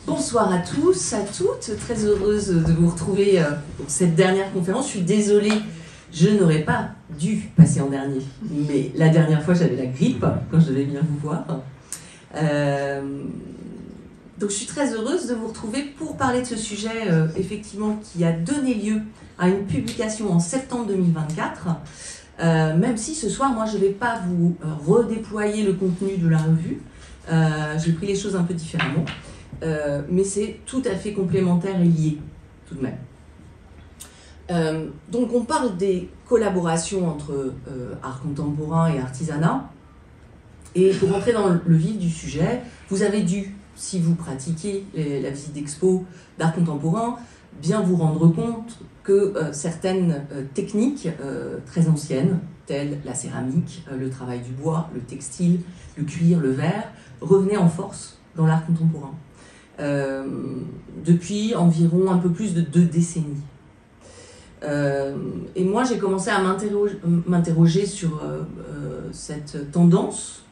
Bonsoir à tous, à toutes, très heureuse de vous retrouver pour cette dernière conférence. Je suis désolée, je n'aurais pas dû passer en dernier, mais la dernière fois j'avais la grippe quand je devais venir vous voir. Donc je suis très heureuse de vous retrouver pour parler de ce sujet effectivement qui a donné lieu à une publication en septembre 2024. Même si ce soir, moi je ne vais pas vous redéployer le contenu de la revue, j'ai pris les choses un peu différemment. Mais c'est tout à fait complémentaire et lié, tout de même. Donc on parle des collaborations entre art contemporain et artisanat. Et pour rentrer dans le vif du sujet, vous avez dû, si vous pratiquez la visite d'expo d'art contemporain, bien vous rendre compte que certaines techniques très anciennes, telles la céramique, le travail du bois, le textile, le cuir, le verre, revenaient en force dans l'art contemporain. Depuis environ un peu plus de 2 décennies. Et moi, j'ai commencé à m'interroger sur cette tendance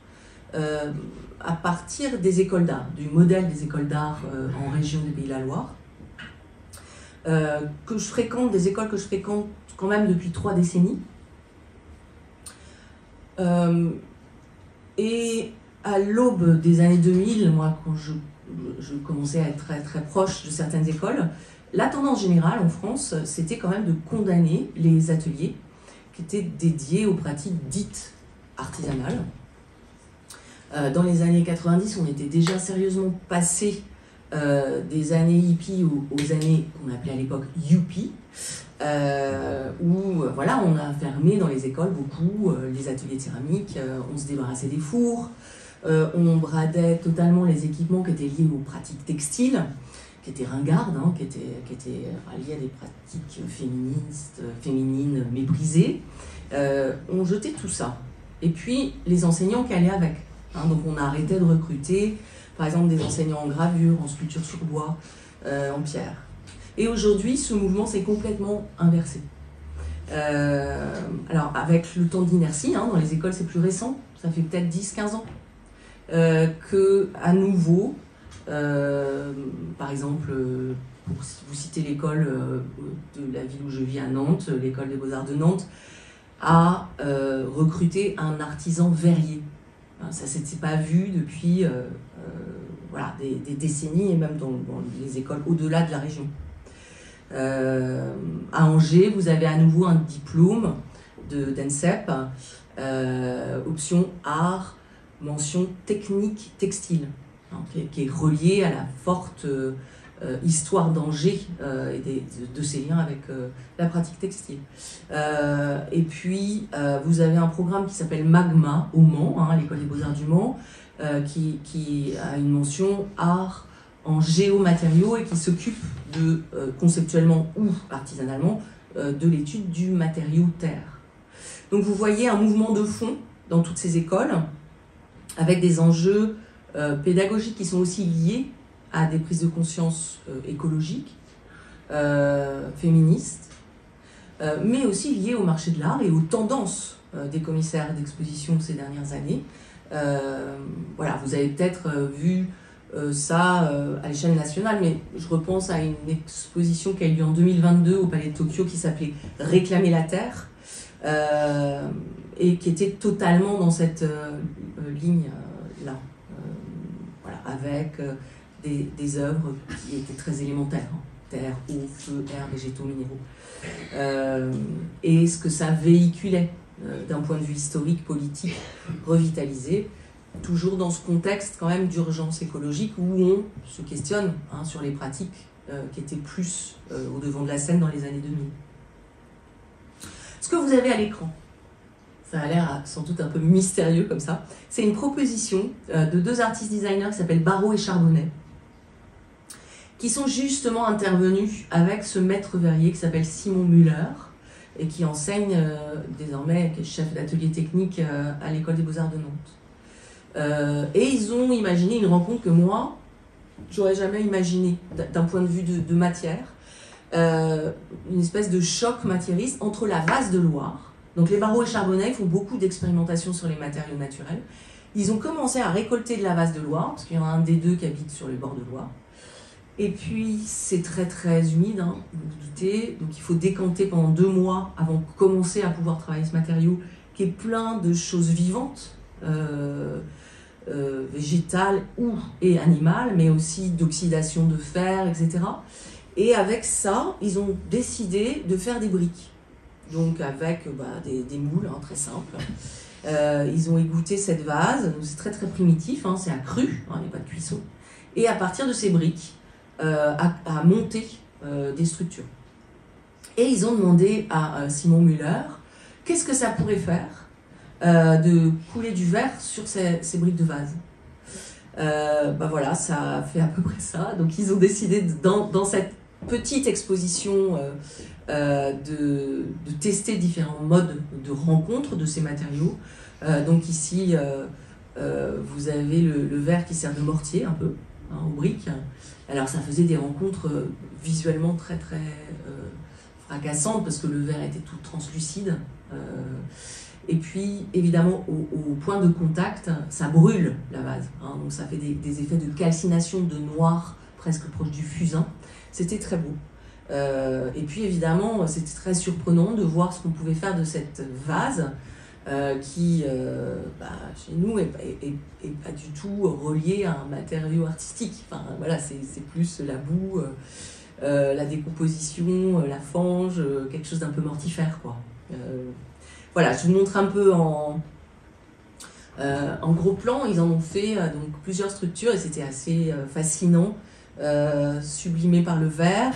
à partir des écoles d'art, du modèle des écoles d'art en région des Pays de la Loire, des écoles que je fréquente quand même depuis 3 décennies. Et à l'aube des années 2000, moi, quand je commençais à être très, très proche de certaines écoles, la tendance générale en France, c'était quand même de condamner les ateliers qui étaient dédiés aux pratiques dites artisanales. Dans les années 90, on était déjà sérieusement passé des années hippies aux années qu'on appelait à l'époque yuppie, où voilà, on a fermé dans les écoles beaucoup les ateliers de céramique, on se débarrassait des fours, on bradait totalement les équipements qui étaient liés aux pratiques textiles, qui étaient ringardes, hein, qui étaient liées à des pratiques féminines méprisées. On jetait tout ça. Et puis, les enseignants qui allaient avec. Hein, donc, on a arrêté de recruter, par exemple, des enseignants en gravure, en sculpture sur bois, en pierre. Et aujourd'hui, ce mouvement s'est complètement inversé. Alors, avec le temps d'inertie, hein, dans les écoles, c'est plus récent, ça fait peut-être 10-15 ans. Que à nouveau, par exemple, pour vous citer l'école de la ville où je vis à Nantes, l'école des Beaux-Arts de Nantes, a recruté un artisan verrier. Ça ne s'était pas vu depuis voilà, des décennies, et même dans les écoles au-delà de la région. À Angers, vous avez à nouveau un diplôme d'ENSEP, option art, mention technique textile, hein, qui est reliée à la forte histoire d'Angers et de ses liens avec la pratique textile. Et puis, vous avez un programme qui s'appelle Magma au Mans, hein, à l'école des Beaux-Arts du Mans, qui a une mention art en géomatériaux et qui s'occupe de, conceptuellement ou artisanalement, de l'étude du matériau terre. Donc vous voyez un mouvement de fond dans toutes ces écoles, avec des enjeux pédagogiques qui sont aussi liés à des prises de conscience écologiques, féministes, mais aussi liés au marché de l'art et aux tendances des commissaires d'exposition ces dernières années. Voilà, vous avez peut-être vu ça à l'échelle nationale, mais je repense à une exposition qui a eu lieu en 2022 au Palais de Tokyo qui s'appelait « Réclamer la Terre ». Et qui était totalement dans cette ligne-là, voilà, avec des œuvres qui étaient très élémentaires, hein, terre, eau, feu, air, végétaux, minéraux. Et ce que ça véhiculait d'un point de vue historique, politique, revitalisé, toujours dans ce contexte quand même d'urgence écologique où on se questionne hein, sur les pratiques qui étaient plus au devant de la scène dans les années 2000. Ce que vous avez à l'écran, ça a l'air sans doute un peu mystérieux comme ça, c'est une proposition de 2 artistes designers qui s'appellent Barrault et Charbonnet, qui sont justement intervenus avec ce maître verrier qui s'appelle Simon Müller et qui enseigne désormais, qui est chef d'atelier technique à l'école des Beaux-Arts de Nantes. Et ils ont imaginé une rencontre que moi, j'aurais jamais imaginé d'un point de vue de matière. Une espèce de choc matérialiste entre la vase de Loire. Donc les Barrault et Charbonnet font beaucoup d'expérimentations sur les matériaux naturels. Ils ont commencé à récolter de la vase de Loire, parce qu'il y en a un des deux qui habite sur les bords de Loire. Et puis, c'est très très humide, hein, vous vous doutez, donc il faut décanter pendant 2 mois avant de commencer à pouvoir travailler ce matériau qui est plein de choses vivantes, végétales et animales, mais aussi d'oxydation de fer, etc. Et avec ça, ils ont décidé de faire des briques, donc avec des moules, hein, très simples. Ils ont égoutté cette vase, c'est très très primitif, hein, c'est à cru, hein, il n'y a pas de cuisson, et à partir de ces briques, à monter des structures. Et ils ont demandé à Simon Müller qu'est-ce que ça pourrait faire de couler du verre sur ces briques de vase. Voilà, ça fait à peu près ça. Donc ils ont décidé dans cette petite exposition de tester différents modes de rencontre de ces matériaux. Donc ici, vous avez le verre qui sert de mortier un peu, hein, aux briques. Alors ça faisait des rencontres visuellement très très fracassantes parce que le verre était tout translucide. Et puis évidemment au point de contact, ça brûle la vase, hein, donc ça fait des effets de calcination, de noir presque proche du fusain. C'était très beau. Et puis évidemment c'était très surprenant de voir ce qu'on pouvait faire de cette vase qui chez nous est pas du tout relié à un matériau artistique. Enfin voilà, c'est plus la boue, la décomposition, la fange, quelque chose d'un peu mortifère, quoi. Voilà, je vous montre un peu en gros plan. Ils en ont fait donc plusieurs structures et c'était assez fascinant, sublimé par le verre.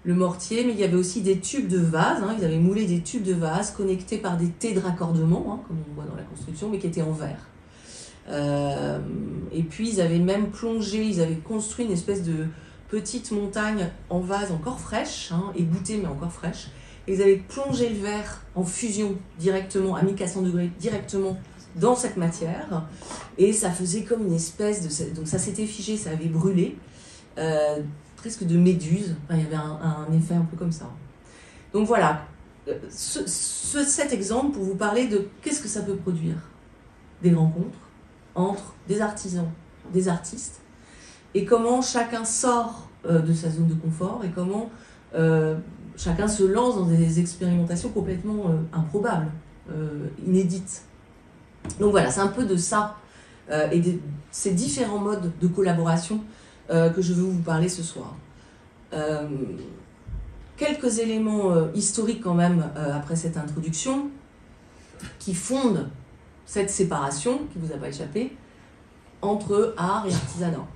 Le mortier, mais il y avait aussi des tubes de vase, hein, ils avaient moulé des tubes de vase connectés par des T de raccordement, hein, comme on voit dans la construction, mais qui étaient en verre. Et puis ils avaient même plongé, ils avaient construit une espèce de petite montagne en vase encore fraîche, hein, égouttée mais encore fraîche, et ils avaient plongé le verre en fusion directement, à 1400 degrés, directement dans cette matière, et ça faisait comme une espèce de... Donc ça s'était figé, ça avait brûlé, presque de méduse, enfin, il y avait un effet un peu comme ça. Donc voilà, cet exemple pour vous parler de qu'est-ce que ça peut produire. Des rencontres entre des artisans, des artistes, et comment chacun sort de sa zone de confort, et comment chacun se lance dans des expérimentations complètement improbables, inédites. Donc voilà, c'est un peu de ça, et de ces différents modes de collaboration que je veux vous parler ce soir. Quelques éléments historiques quand même après cette introduction qui fondent cette séparation, qui ne vous a pas échappé, entre art et artisanat.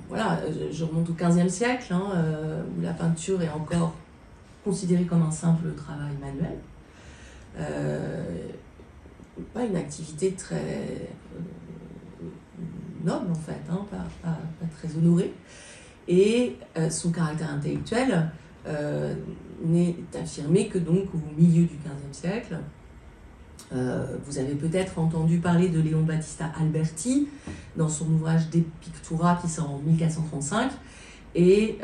Voilà, je remonte au XVe siècle, hein, où la peinture est encore considérée comme un simple travail manuel. Pas une activité très noble en fait, hein, pas très honorée, et son caractère intellectuel n'est affirmé que donc au milieu du XVe siècle. Vous avez peut-être entendu parler de Léon Battista Alberti dans son ouvrage De Pictura qui sort en 1435 et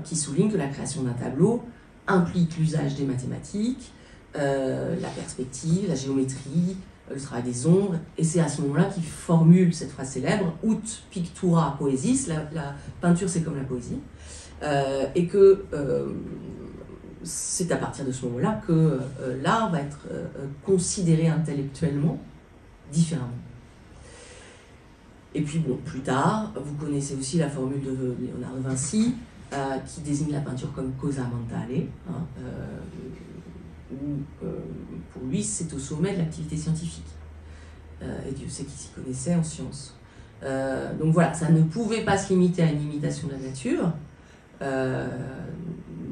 qui souligne que la création d'un tableau implique l'usage des mathématiques, la perspective, la géométrie, le travail des ombres, et c'est à ce moment-là qu'il formule cette phrase célèbre « Ut pictura poesis », la peinture c'est comme la poésie, et que c'est à partir de ce moment-là que l'art va être considéré intellectuellement différemment. Et puis bon, plus tard, vous connaissez aussi la formule de Léonard de Vinci, qui désigne la peinture comme cosa mentale, hein, où pour lui c'est au sommet de l'activité scientifique. Et Dieu sait qu'il s'y connaissait en sciences. Donc voilà, ça ne pouvait pas se limiter à une imitation de la nature,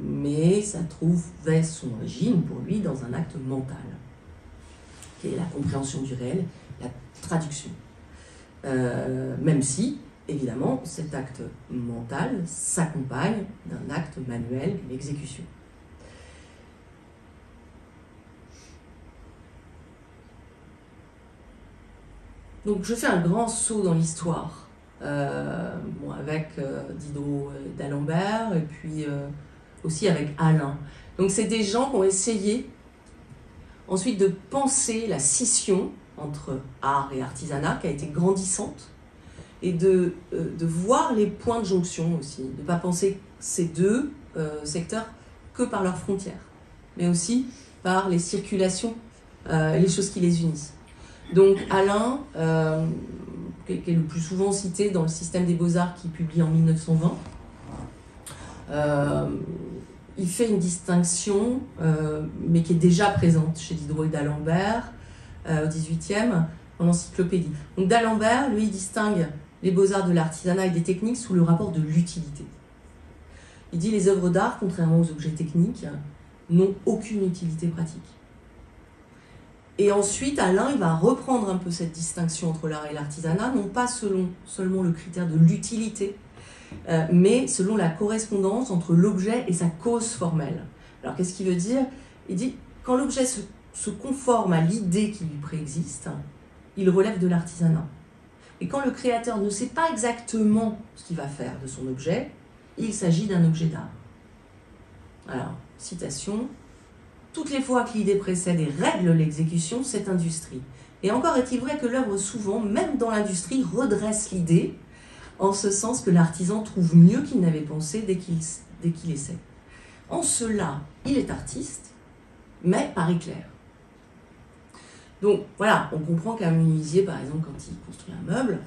mais ça trouvait son origine pour lui dans un acte mental, qui est la compréhension du réel, la traduction. Même si, évidemment, cet acte mental s'accompagne d'un acte manuel, une exécution. Donc je fais un grand saut dans l'histoire, avec Diderot d'Alembert, et puis aussi avec Alain. Donc c'est des gens qui ont essayé ensuite de penser la scission entre art et artisanat, qui a été grandissante, et de voir les points de jonction aussi, de ne pas penser ces deux secteurs que par leurs frontières, mais aussi par les circulations, les choses qui les unissent. Donc Alain, qui est le plus souvent cité dans le système des beaux-arts qui publie en 1920, il fait une distinction, mais qui est déjà présente chez Diderot et d'Alembert au XVIIIe, dans l'encyclopédie. Donc d'Alembert, lui, il distingue les beaux-arts de l'artisanat et des techniques sous le rapport de l'utilité. Il dit les œuvres d'art, contrairement aux objets techniques, n'ont aucune utilité pratique. Et ensuite, Alain, il va reprendre un peu cette distinction entre l'art et l'artisanat, non pas selon seulement le critère de l'utilité, mais selon la correspondance entre l'objet et sa cause formelle. Alors qu'est-ce qu'il veut dire? Il dit, quand l'objet se conforme à l'idée qui lui préexiste, il relève de l'artisanat. Et quand le créateur ne sait pas exactement ce qu'il va faire de son objet, il s'agit d'un objet d'art. Alors, citation, « Toutes les fois que l'idée précède et règle l'exécution, c'est industrie. Et encore est-il vrai que l'œuvre souvent, même dans l'industrie, redresse l'idée, en ce sens que l'artisan trouve mieux qu'il n'avait pensé dès qu'il essaie. En cela, il est artiste, mais par éclair. » Donc voilà, on comprend qu'un menuisier, par exemple, quand il construit un meuble,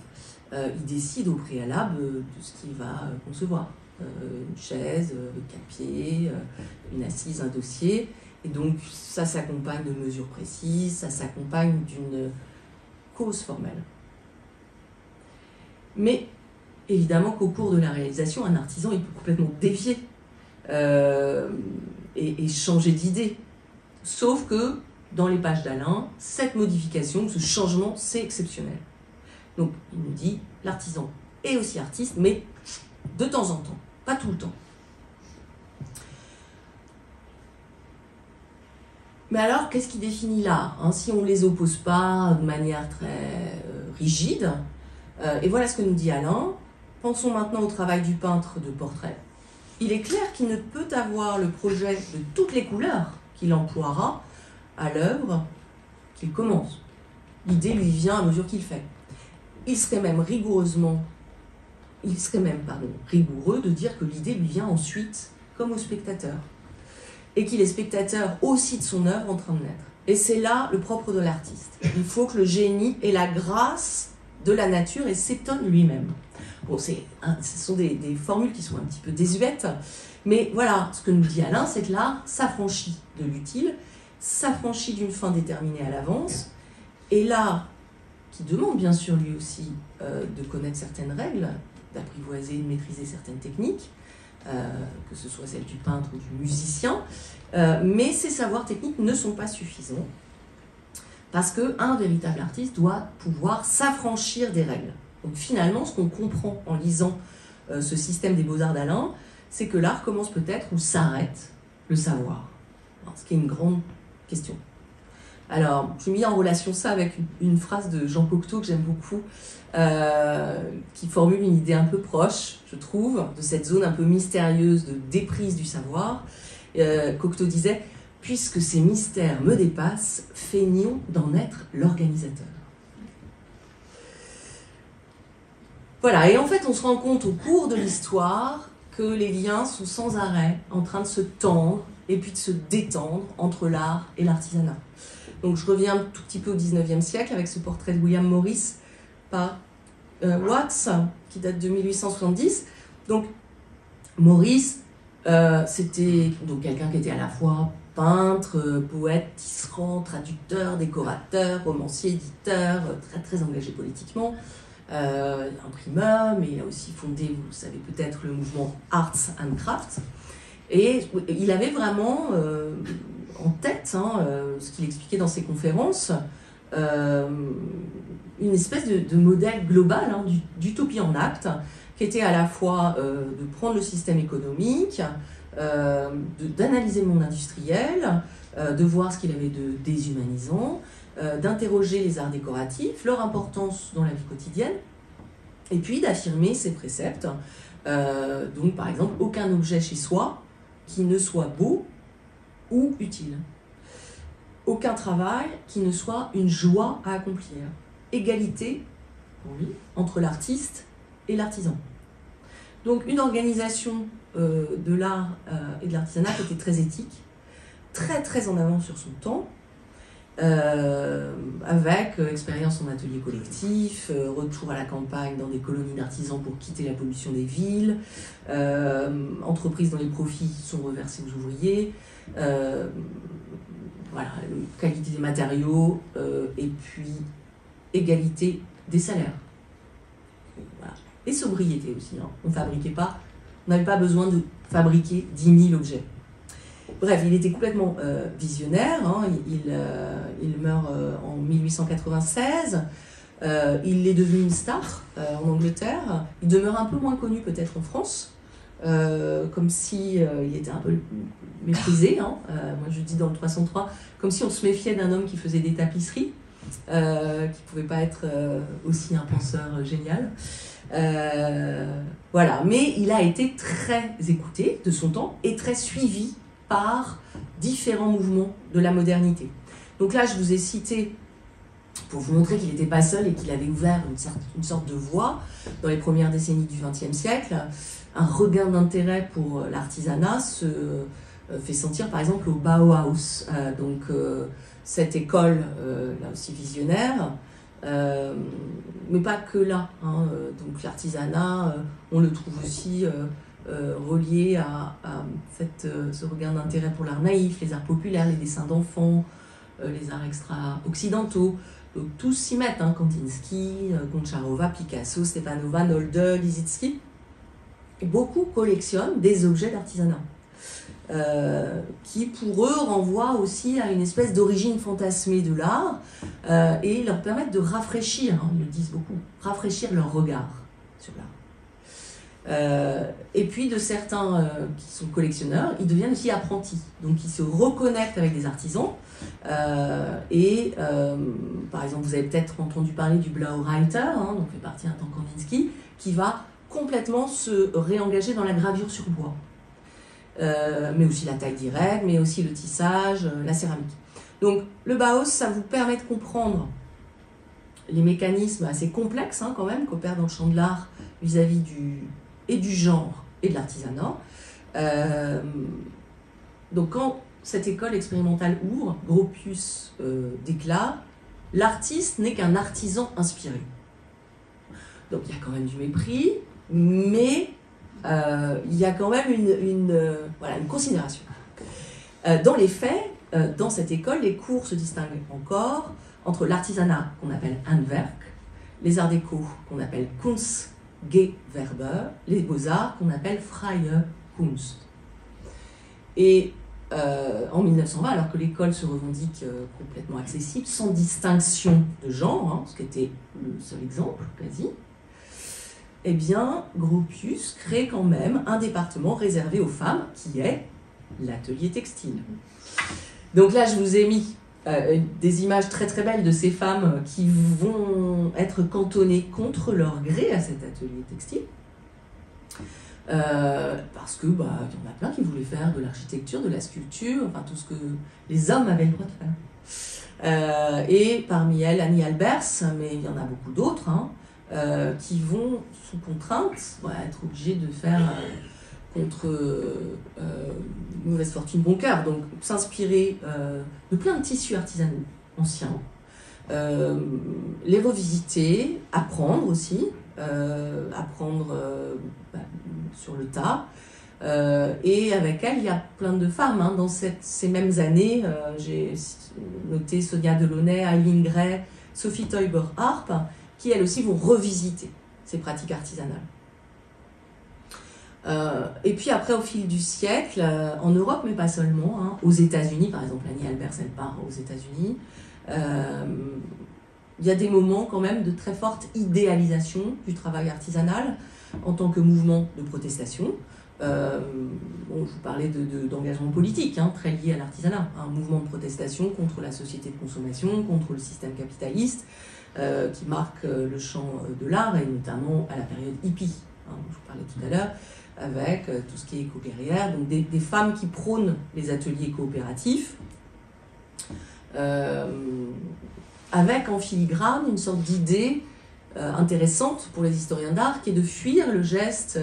il décide au préalable de ce qu'il va concevoir. Une chaise, 4 pieds, une assise, un dossier. Et donc ça s'accompagne de mesures précises, ça s'accompagne d'une cause formelle. Mais évidemment qu'au cours de la réalisation, un artisan il peut complètement dévier et changer d'idée. Sauf que dans les pages d'Alain, cette modification, ce changement, c'est exceptionnel. Donc il nous dit, l'artisan est aussi artiste, mais de temps en temps, pas tout le temps. Mais alors, qu'est-ce qui définit l'art, hein, si on ne les oppose pas de manière très rigide? Et voilà ce que nous dit Alain. Pensons maintenant au travail du peintre de portrait. Il est clair qu'il ne peut avoir le projet de toutes les couleurs qu'il emploiera à l'œuvre qu'il commence. L'idée lui vient à mesure qu'il fait. Il serait même rigoureux de dire que l'idée lui vient ensuite, comme au spectateur. Et qu'il est spectateur aussi de son œuvre en train de naître. Et c'est là le propre de l'artiste. Il faut que le génie ait la grâce de la nature et s'étonne lui-même. Bon, ce sont des formules qui sont un petit peu désuètes, mais voilà, ce que nous dit Alain, c'est que l'art s'affranchit de l'utile, s'affranchit d'une fin déterminée à l'avance, et l'art, qui demande bien sûr lui aussi de connaître certaines règles, d'apprivoiser, de maîtriser certaines techniques, que ce soit celle du peintre ou du musicien, mais ces savoirs techniques ne sont pas suffisants parce qu'un véritable artiste doit pouvoir s'affranchir des règles. Donc finalement, ce qu'on comprend en lisant ce système des beaux-arts d'Alain, c'est que l'art commence peut-être où s'arrête le savoir. Alors, ce qui est une grande question. Alors, j'ai mis en relation ça avec une phrase de Jean Cocteau que j'aime beaucoup, qui formule une idée un peu proche, je trouve, de cette zone un peu mystérieuse de déprise du savoir. Cocteau disait « Puisque ces mystères me dépassent, feignons d'en être l'organisateur. » Voilà, et en fait, on se rend compte au cours de l'histoire que les liens sont sans arrêt en train de se tendre et puis de se détendre entre l'art et l'artisanat. Donc je reviens un tout petit peu au XIXe siècle avec ce portrait de William Morris par Watts, qui date de 1870. Donc Morris, c'était quelqu'un qui était à la fois peintre, poète, tisserand, traducteur, décorateur, romancier, éditeur, très, très engagé politiquement, imprimeur, mais il a aussi fondé, vous le savez peut-être, le mouvement Arts and Crafts. Et il avait vraiment en tête, ce qu'il expliquait dans ses conférences, une espèce de modèle global, d'utopie en acte, qui était à la fois de prendre le système économique, d'analyser le monde industriel, de voir ce qu'il avait de déshumanisant, d'interroger les arts décoratifs, leur importance dans la vie quotidienne, et puis d'affirmer ses préceptes. Donc par exemple, aucun objet chez soi qui ne soit beau ou utile. Aucun travail qui ne soit une joie à accomplir. Égalité pour lui, entre l'artiste et l'artisan. Donc une organisation de l'art et de l'artisanat qui était très éthique, très très en avance sur son temps, avec expérience en atelier collectif, retour à la campagne dans des colonies d'artisans pour quitter la pollution des villes, entreprises dont les profits sont reversés aux ouvriers, voilà, qualité des matériaux, et puis égalité des salaires. Voilà. Et sobriété aussi, hein. On n'avait pas besoin de fabriquer 10 000 objets. Bref, il était complètement visionnaire, hein. Il meurt en 1896, il est devenu une star en Angleterre, il demeure un peu moins connu peut-être en France, comme si il était un peu méprisé, hein. Moi je dis dans le 303, comme si on se méfiait d'un homme qui faisait des tapisseries, qui ne pouvait pas être aussi un penseur génial. Voilà, mais il a été très écouté de son temps et très suivi par différents mouvements de la modernité. Donc là, je vous ai cité, pour vous montrer qu'il n'était pas seul et qu'il avait ouvert une sorte de voie dans les premières décennies du XXe siècle, un regain d'intérêt pour l'artisanat se fait sentir par exemple au Bauhaus, cette école, là aussi visionnaire, mais pas que là, hein. Donc l'artisanat, on le trouve aussi relié à ce regain d'intérêt pour l'art naïf, les arts populaires, les dessins d'enfants, les arts extra-occidentaux. Donc tous s'y mettent, hein. Kandinsky, Goncharova, Picasso, Stepanova, Nolde, Lissitzky. Et beaucoup collectionnent des objets d'artisanat, qui pour eux renvoient aussi à une espèce d'origine fantasmée de l'art, et leur permettent de rafraîchir, hein, ils le disent beaucoup, rafraîchir leur regard sur l'art. Et puis de certains qui sont collectionneurs, ils deviennent aussi apprentis, donc ils se reconnectent avec des artisans, par exemple vous avez peut-être entendu parler du Blaureiter, hein, donc fait partie d'un temps Kandinsky, qui va complètement se réengager dans la gravure sur bois, mais aussi la taille directe, mais aussi le tissage, la céramique. Donc le Bauhaus, ça vous permet de comprendre les mécanismes assez complexes, hein, quand même, qu'opèrent dans le champ de l'art vis-à-vis du genre et de l'artisanat. Donc quand cette école expérimentale ouvre, Gropius déclare « L'artiste n'est qu'un artisan inspiré ». Donc il y a quand même du mépris, mais il y a quand même une considération. Dans les faits, dans cette école, les cours se distinguent encore entre l'artisanat qu'on appelle Handwerk, les arts déco qu'on appelle Kunstgewerbe, les beaux-arts qu'on appelle Freie Kunst. Et en 1920, alors que l'école se revendique complètement accessible, sans distinction de genre, hein, ce qui était le seul exemple quasi, eh bien, Gropius crée quand même un département réservé aux femmes, qui est l'atelier textile. Donc là, je vous ai mis des images très très belles de ces femmes qui vont être cantonnées contre leur gré à cet atelier textile. Parce que il y en a plein qui voulaient faire de l'architecture, de la sculpture, enfin tout ce que les hommes avaient le droit de faire. Et parmi elles, Annie Albers, mais il y en a beaucoup d'autres, hein, qui vont, sous contrainte, être obligés de faire contre mauvaise fortune bon cœur, donc s'inspirer de plein de tissus artisanaux anciens, les revisiter, apprendre aussi, sur le tas, et avec elle il y a plein de femmes, hein, dans ces mêmes années. J'ai noté Sonia Delaunay, Eileen Gray, Sophie Teuber-Harp, qui elles aussi vont revisiter ces pratiques artisanales. Et puis après, au fil du siècle, en Europe, mais pas seulement, hein, aux États-Unis, par exemple, Annie Albers, elle part aux États-Unis, il y a des moments quand même de très forte idéalisation du travail artisanal en tant que mouvement de protestation. Je vous parlais d'engagement politique, hein, très lié à l'artisanat, un mouvement de protestation contre la société de consommation, contre le système capitaliste, qui marque le champ de l'art, et notamment à la période hippie, hein, dont je vous parlais tout à l'heure, avec tout ce qui est éco-guerrière, donc des femmes qui prônent les ateliers coopératifs, avec en filigrane une sorte d'idée intéressante pour les historiens d'art, qui est de fuir le geste,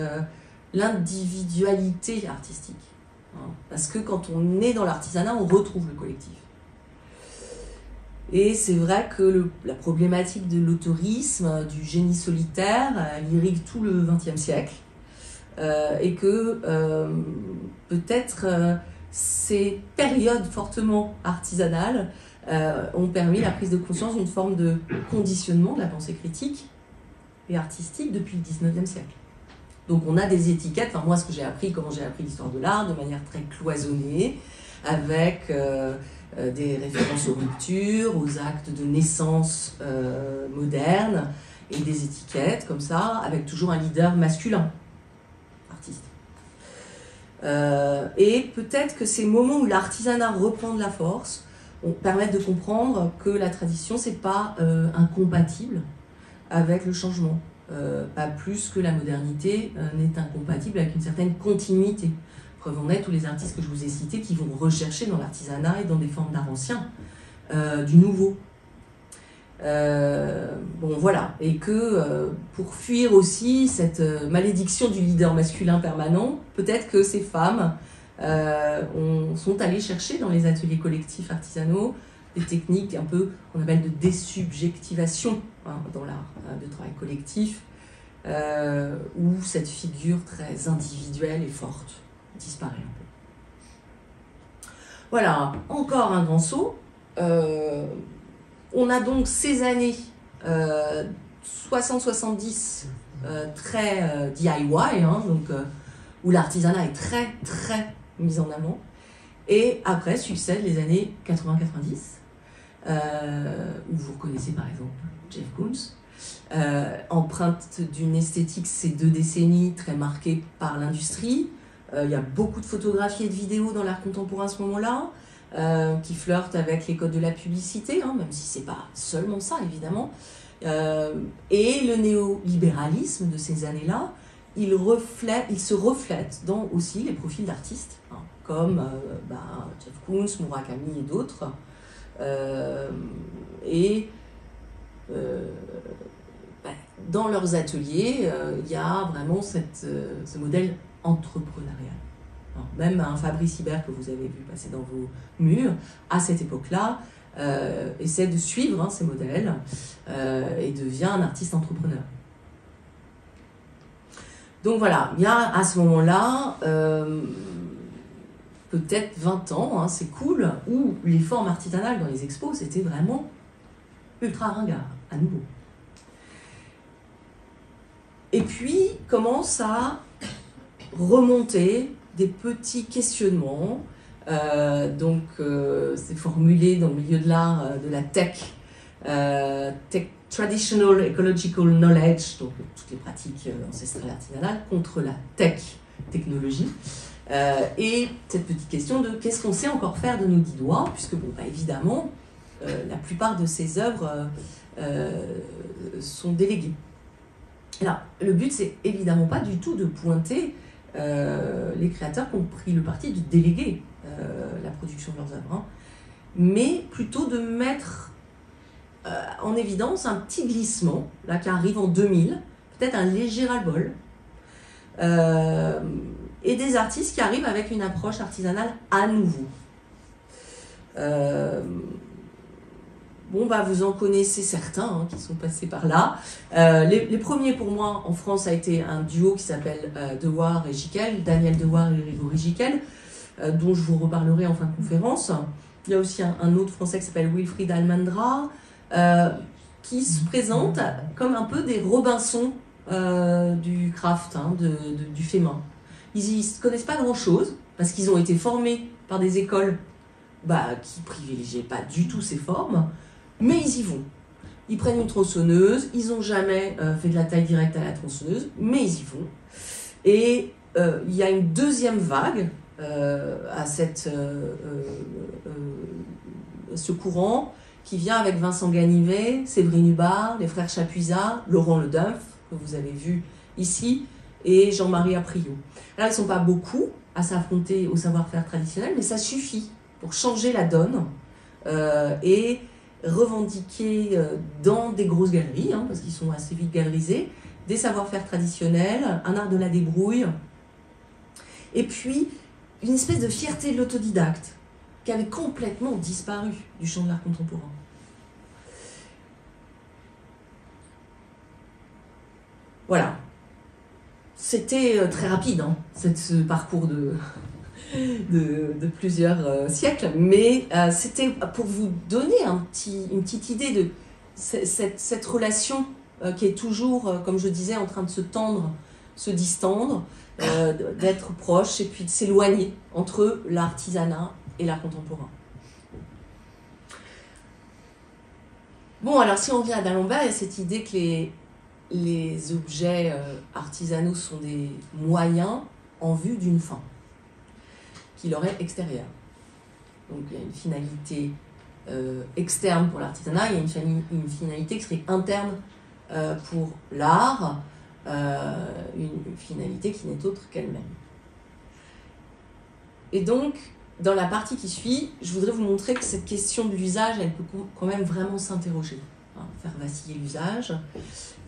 l'individualité artistique. Hein, parce que quand on est dans l'artisanat, on retrouve le collectif. Et c'est vrai que la problématique de l'autorisme, du génie solitaire, elle irrigue tout le XXe siècle. Et que peut-être ces périodes fortement artisanales ont permis la prise de conscience d'une forme de conditionnement de la pensée critique et artistique depuis le XIXe siècle. Donc on a des étiquettes, enfin moi ce que j'ai appris, comment j'ai appris l'histoire de l'art, de manière très cloisonnée, avec des références aux ruptures, aux actes de naissance modernes, et des étiquettes comme ça, avec toujours un leader masculin, artiste. Et peut-être que ces moments où l'artisanat reprend de la force permettent de comprendre que la tradition, c'est pas incompatible avec le changement. Pas plus que la modernité n'est incompatible avec une certaine continuité. Preuve en est, tous les artistes que je vous ai cités qui vont rechercher dans l'artisanat et dans des formes d'art ancien du nouveau. Bon voilà, et que pour fuir aussi cette malédiction du leader masculin permanent, peut-être que ces femmes sont allées chercher dans les ateliers collectifs artisanaux des techniques un peu qu'on appelle de désubjectivation dans l'art de travail collectif, où cette figure très individuelle et forte disparaît un peu. Voilà, encore un grand saut. On a donc ces années 60-70 très DIY, donc, où l'artisanat est très très mis en avant. Et après succèdent les années 80-90, où vous reconnaissez par exemple Jeff Koons, empreinte d'une esthétique ces 2 décennies très marquée par l'industrie. Il y a beaucoup de photographies et de vidéos dans l'art contemporain à ce moment-là, qui flirtent avec les codes de la publicité, même si c'est pas seulement ça évidemment. Et le néolibéralisme de ces années-là, il se reflète dans aussi les profils d'artistes, comme Jeff Koons, Murakami et d'autres. Dans leurs ateliers, il y a vraiment ce modèle entrepreneurial. Alors, même un Fabrice Hibert que vous avez vu passer dans vos murs, à cette époque-là, essaie de suivre ces modèles et devient un artiste entrepreneur. Donc voilà, il y a à ce moment-là peut-être 20 ans, c'est cool, où les formes artisanales dans les expos, c'était vraiment ultra ringard, à nouveau. Et puis commence à remonter des petits questionnements. C'est formulé dans le milieu de l'art de la tech, Traditional Ecological Knowledge, donc toutes les pratiques ancestrales artisanales, contre la technologie. Et cette petite question de qu'est-ce qu'on sait encore faire de nos 10 doigts, puisque évidemment, la plupart de ces œuvres sont déléguées. Alors, le but, c'est évidemment pas du tout de pointer les créateurs qui ont pris le parti de déléguer la production de leurs œuvres, mais plutôt de mettre en évidence un petit glissement, là, qui arrive en 2000, peut-être un léger ras-le-bol, et des artistes qui arrivent avec une approche artisanale à nouveau. Vous en connaissez certains qui sont passés par là. Les premiers pour moi en France a été un duo qui s'appelle Dewar et Giquel, Daniel Dewar et Grégory Giquel, dont je vous reparlerai en fin de conférence. Il y a aussi un autre français qui s'appelle Wilfried Almendra, qui se présente comme un peu des Robinson du craft, du fait main. Ils ne connaissent pas grand-chose, parce qu'ils ont été formés par des écoles qui ne privilégiaient pas du tout ces formes, mais ils y vont. Ils prennent une tronçonneuse, ils n'ont jamais fait de la taille directe à la tronçonneuse, mais ils y vont. Et il y a une deuxième vague à ce courant qui vient avec Vincent Ganivet, Séverine Hubbard, les frères Chapuisat, Laurent Ledunf, que vous avez vu ici, et Jean-Marie Aprio. Là, ils ne sont pas beaucoup à s'affronter au savoir-faire traditionnel, mais ça suffit pour changer la donne et revendiquer dans des grosses galeries, hein, parce qu'ils sont assez vite galerisés, des savoir-faire traditionnels, un art de la débrouille, et puis une espèce de fierté de l'autodidacte qui avait complètement disparu du champ de l'art contemporain. Voilà. C'était très rapide, hein, ce parcours de plusieurs siècles, mais c'était pour vous donner une petite idée de cette relation qui est toujours, comme je disais, en train de se tendre, se distendre, d'être proche et puis de s'éloigner entre l'artisanat et l'art contemporain. Bon, alors si on revient à d'Alembert, il y a cette idée que les objets artisanaux sont des moyens en vue d'une fin qui leur est extérieure. Donc il y a une finalité externe pour l'artisanat, il y a une finalité qui serait interne pour l'art, une finalité qui n'est autre qu'elle-même. Et donc, dans la partie qui suit, je voudrais vous montrer que cette question de l'usage, elle peut quand même vraiment s'interroger, hein, faire vaciller l'usage.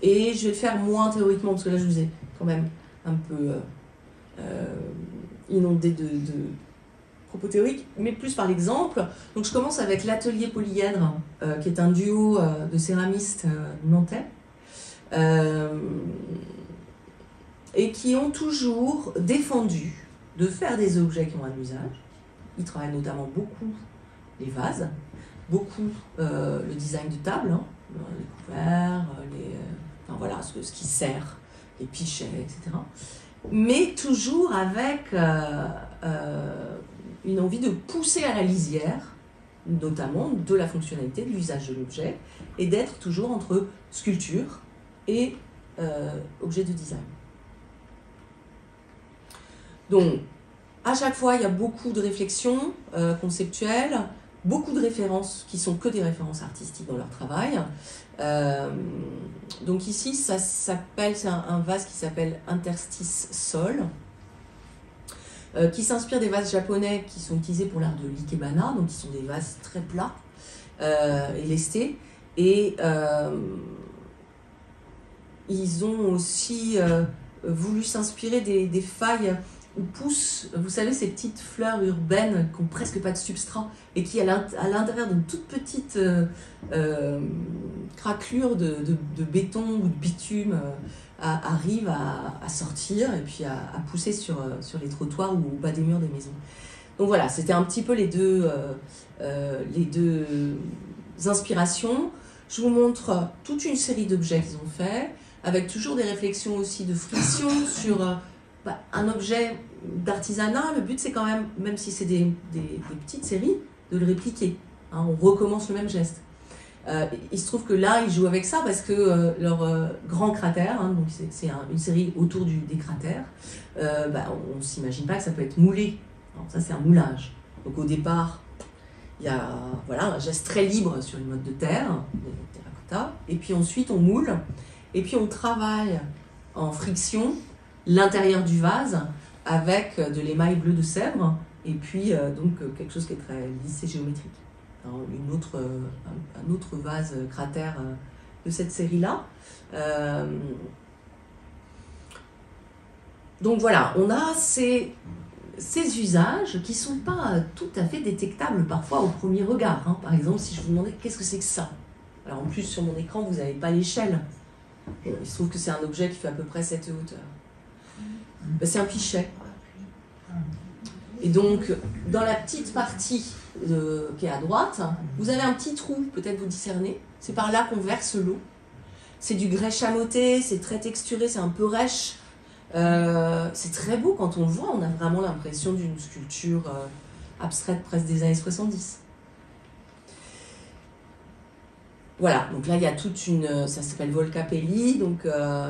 Et je vais le faire moins théoriquement, parce que là, je vous ai quand même un peu inondé de propos théoriques, mais plus par l'exemple. Donc, je commence avec l'atelier Polyèdre, qui est un duo de céramistes nantais, et qui ont toujours défendu de faire des objets qui ont un usage. Ils travaillent notamment beaucoup les vases, beaucoup le design de table, hein, les couverts, enfin, voilà, ce qui sert, les pichets, etc. Mais toujours avec une envie de pousser à la lisière, notamment de la fonctionnalité, de l'usage de l'objet, et d'être toujours entre sculpture et objet de design. Donc, à chaque fois, il y a beaucoup de réflexions conceptuelles, beaucoup de références qui sont que des références artistiques dans leur travail. Donc ici, c'est un vase qui s'appelle Interstice Sol, qui s'inspire des vases japonais qui sont utilisés pour l'art de l'ikebana, donc qui sont des vases très plats et lestés. Et ils ont aussi voulu s'inspirer des failles où poussent, vous savez, ces petites fleurs urbaines qui n'ont presque pas de substrat et qui, à l'intérieur d'une toute petite craquelure de béton ou de bitume, arrivent à sortir et puis à pousser sur les trottoirs ou au bas des murs des maisons. Donc voilà, c'était un petit peu les deux inspirations. Je vous montre toute une série d'objets qu'ils ont fait, avec toujours des réflexions aussi de friction sur un objet d'artisanat. Le but, c'est quand même si c'est des petites séries, de le répliquer. Hein, on recommence le même geste. Il se trouve que là, ils jouent avec ça parce que leur grand cratère, hein, donc c'est une série autour des cratères, on ne s'imagine pas que ça peut être moulé. Alors, ça, c'est un moulage. Donc au départ, il y a un geste très libre sur une motte de terre, de terracotta, et puis ensuite on moule, et puis on travaille en friction l'intérieur du vase avec de l'émail bleu de Sèvres, et puis donc quelque chose qui est très lisse et géométrique. Alors, un autre vase cratère de cette série-là. Donc voilà, on a ces usages qui ne sont pas tout à fait détectables parfois au premier regard. Hein. Par exemple, si je vous demandais qu'est-ce que c'est que ça? Alors en plus, sur mon écran, vous n'avez pas l'échelle. Il se trouve que c'est un objet qui fait à peu près cette hauteur. C'est un pichet. Et donc, dans la petite partie qui est à droite, vous avez un petit trou, peut-être vous discernez. C'est par là qu'on verse l'eau. C'est du grès chamoté, c'est très texturé, c'est un peu rêche. C'est très beau quand on le voit, on a vraiment l'impression d'une sculpture abstraite presque des années 70. Voilà, donc là il y a toute ça s'appelle Volcapelli, donc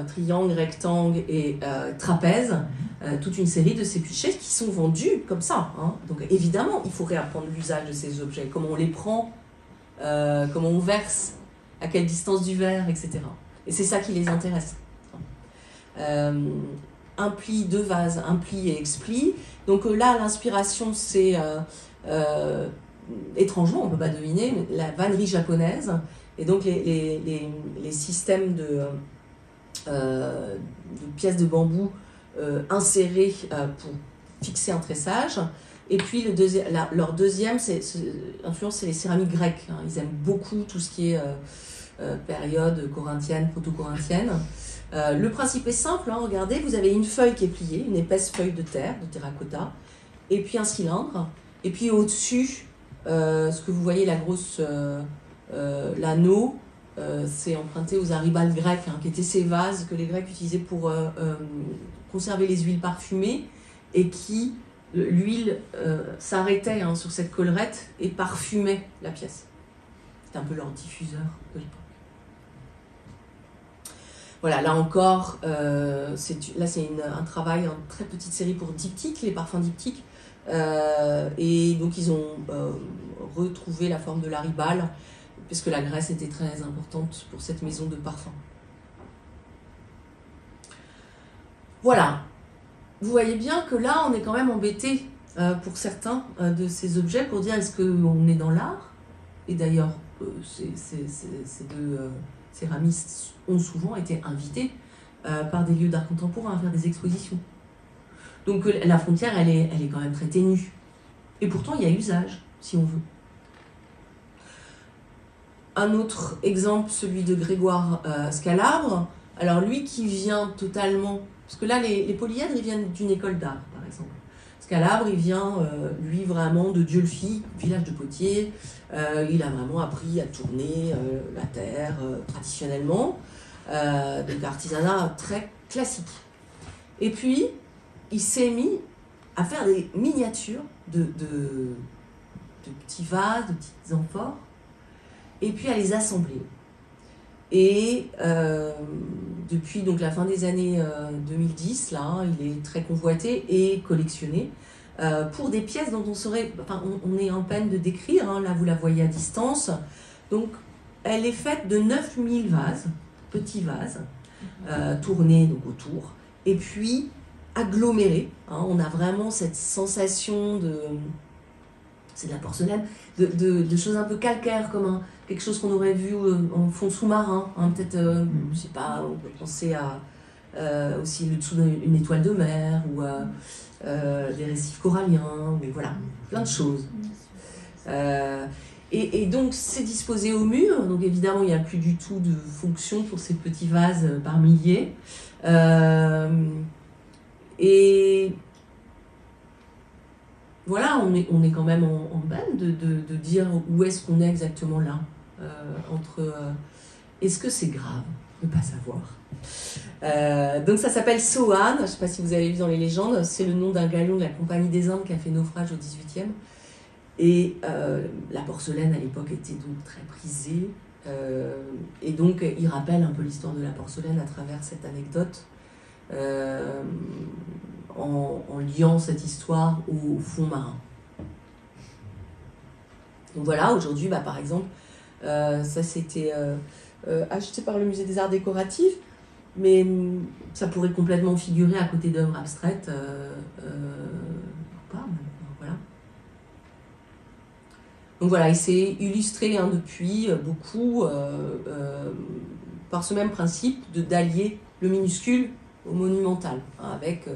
triangle, rectangle et trapèze, toute une série de ces pichets qui sont vendus comme ça. Hein. Donc évidemment, il faut réapprendre l'usage de ces objets, comment on les prend, comment on verse, à quelle distance du verre, etc. Et c'est ça qui les intéresse. Un pli, deux vases, un pli et expli. Donc là, l'inspiration, c'est étrangement, on ne peut pas deviner, la vannerie japonaise, et donc les systèmes de pièces de bambou insérées pour fixer un tressage. Et puis leur deuxième influence, c'est les céramiques grecques. Hein. Ils aiment beaucoup tout ce qui est période corinthienne, proto-corinthienne. Le principe est simple, hein, regardez, vous avez une feuille qui est pliée, une épaisse feuille de terre, de terracotta, et puis un cylindre, et puis au-dessus, ce que vous voyez, la grosse l'anneau, c'est emprunté aux aribales grecques, hein, qui étaient ces vases que les Grecs utilisaient pour conserver les huiles parfumées, et qui, l'huile s'arrêtait hein, sur cette collerette et parfumait la pièce. C'était un peu leur diffuseur de l'époque. Voilà, là encore, c'est un travail en très petite série pour diptyque, les parfums diptyques. Et donc ils ont retrouvé la forme de l'aribale, puisque la Grèce était très importante pour cette maison de parfums. Voilà. Vous voyez bien que là, on est quand même embêté pour certains de ces objets pour dire est-ce qu'on est dans l'art? Et d'ailleurs, ces deux céramistes ont souvent été invités par des lieux d'art contemporain à faire des expositions. Donc la frontière, elle est quand même très ténue. Et pourtant, il y a usage, si on veut. Un autre exemple, celui de Grégoire Scalabre. Alors lui qui vient totalement... Parce que là, les polyèdres, ils viennent d'une école d'art, par exemple. Scalabre, il vient, lui, vraiment de Dieulefit, village de Potiers. Il a vraiment appris à tourner la terre traditionnellement. Donc artisanat très classique. Et puis, il s'est mis à faire des miniatures de petits vases, de petites amphores, et puis à les assembler. Et depuis donc, la fin des années 2010, là, il est très convoité et collectionné pour des pièces dont on est en peine de décrire, hein, là vous la voyez à distance. Donc elle est faite de 9000 vases, petits vases, tournés donc, autour, et puis agglomérés. Hein, on a vraiment cette sensation de... C'est de la porcelaine, de choses un peu calcaires, comme quelque chose qu'on aurait vu en fond sous-marin. Hein, peut-être, je sais pas, on peut penser à aussi le dessous d'une étoile de mer, ou des récifs coralliens, mais voilà, plein de choses. Et donc, c'est disposé au mur, donc évidemment, il n'y a plus du tout de fonction pour ces petits vases par milliers. Et... Voilà, on est quand même en peine de dire où est-ce qu'on est exactement là. Est-ce que c'est grave de ne pas savoir? Donc ça s'appelle Sohan, je ne sais pas si vous avez vu dans les légendes, c'est le nom d'un galion de la Compagnie des Indes qui a fait naufrage au XVIIIe. Et la porcelaine à l'époque était donc très prisée. Et donc il rappelle un peu l'histoire de la porcelaine à travers cette anecdote. En liant cette histoire au fond marin. Donc voilà, aujourd'hui, par exemple, ça c'était acheté par le Musée des Arts Décoratifs, mais ça pourrait complètement figurer à côté d'œuvres abstraites. Voilà. Donc voilà, il s'est illustré depuis beaucoup par ce même principe d'allier le minuscule au monumental, hein, avec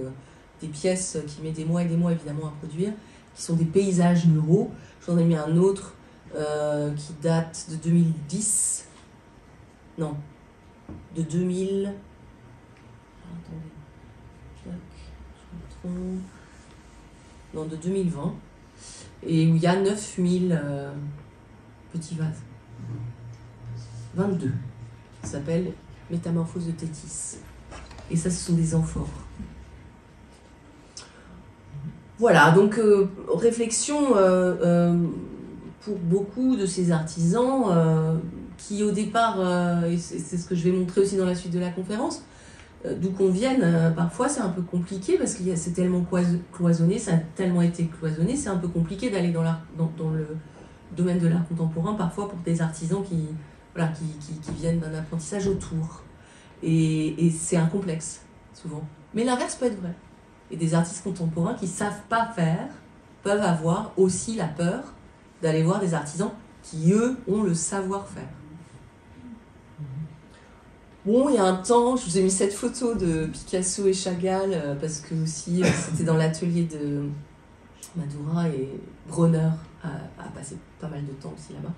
des pièces qui mettent des mois et des mois évidemment à produire, qui sont des paysages muraux. J'en ai mis un autre qui date de 2010, non, de 2000, attendez, je me trompe, non, de 2020, et où il y a 9000 petits vases, 22, ça s'appelle Métamorphose de Tétis, et ça ce sont des amphores. Voilà, donc réflexion pour beaucoup de ces artisans qui au départ, et c'est ce que je vais montrer aussi dans la suite de la conférence, d'où qu'on vienne, parfois c'est un peu compliqué parce que c'est tellement cloisonné, ça a tellement été cloisonné, c'est un peu compliqué d'aller dans le domaine de l'art contemporain, parfois pour des artisans qui viennent d'un apprentissage autour. Et c'est un complexe, souvent. Mais l'inverse peut être vrai. Et des artistes contemporains qui ne savent pas faire peuvent avoir aussi la peur d'aller voir des artisans qui, eux, ont le savoir-faire. Bon, il y a un temps, je vous ai mis cette photo de Picasso et Chagall, parce que aussi, c'était dans l'atelier de Madura, et Bronner a passé pas mal de temps aussi là-bas.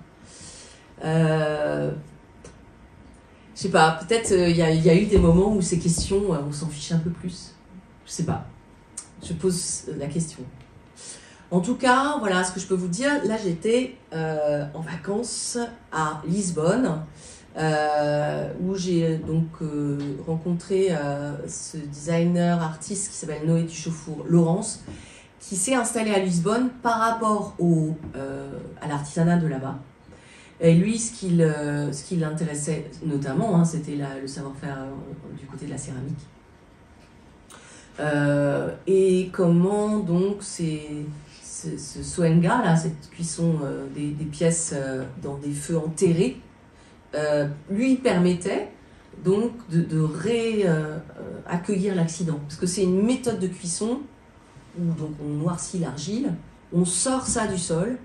Je sais pas, peut-être il y a eu des moments où ces questions, on s'en fiche un peu plus. Je sais pas. Je pose la question. En tout cas, voilà ce que je peux vous dire. Là, j'étais en vacances à Lisbonne, où j'ai donc rencontré ce designer artiste qui s'appelle Noé Duchauffour-Laurence, qui s'est installé à Lisbonne par rapport à l'artisanat de là-bas. Et lui, ce qui l'intéressait notamment, c'était le savoir-faire du côté de la céramique. Et comment donc ce soenga, là, cette cuisson des pièces dans des feux enterrés, lui permettait donc de accueillir l'accident. Parce que c'est une méthode de cuisson où donc on noircit l'argile, on sort ça du sol,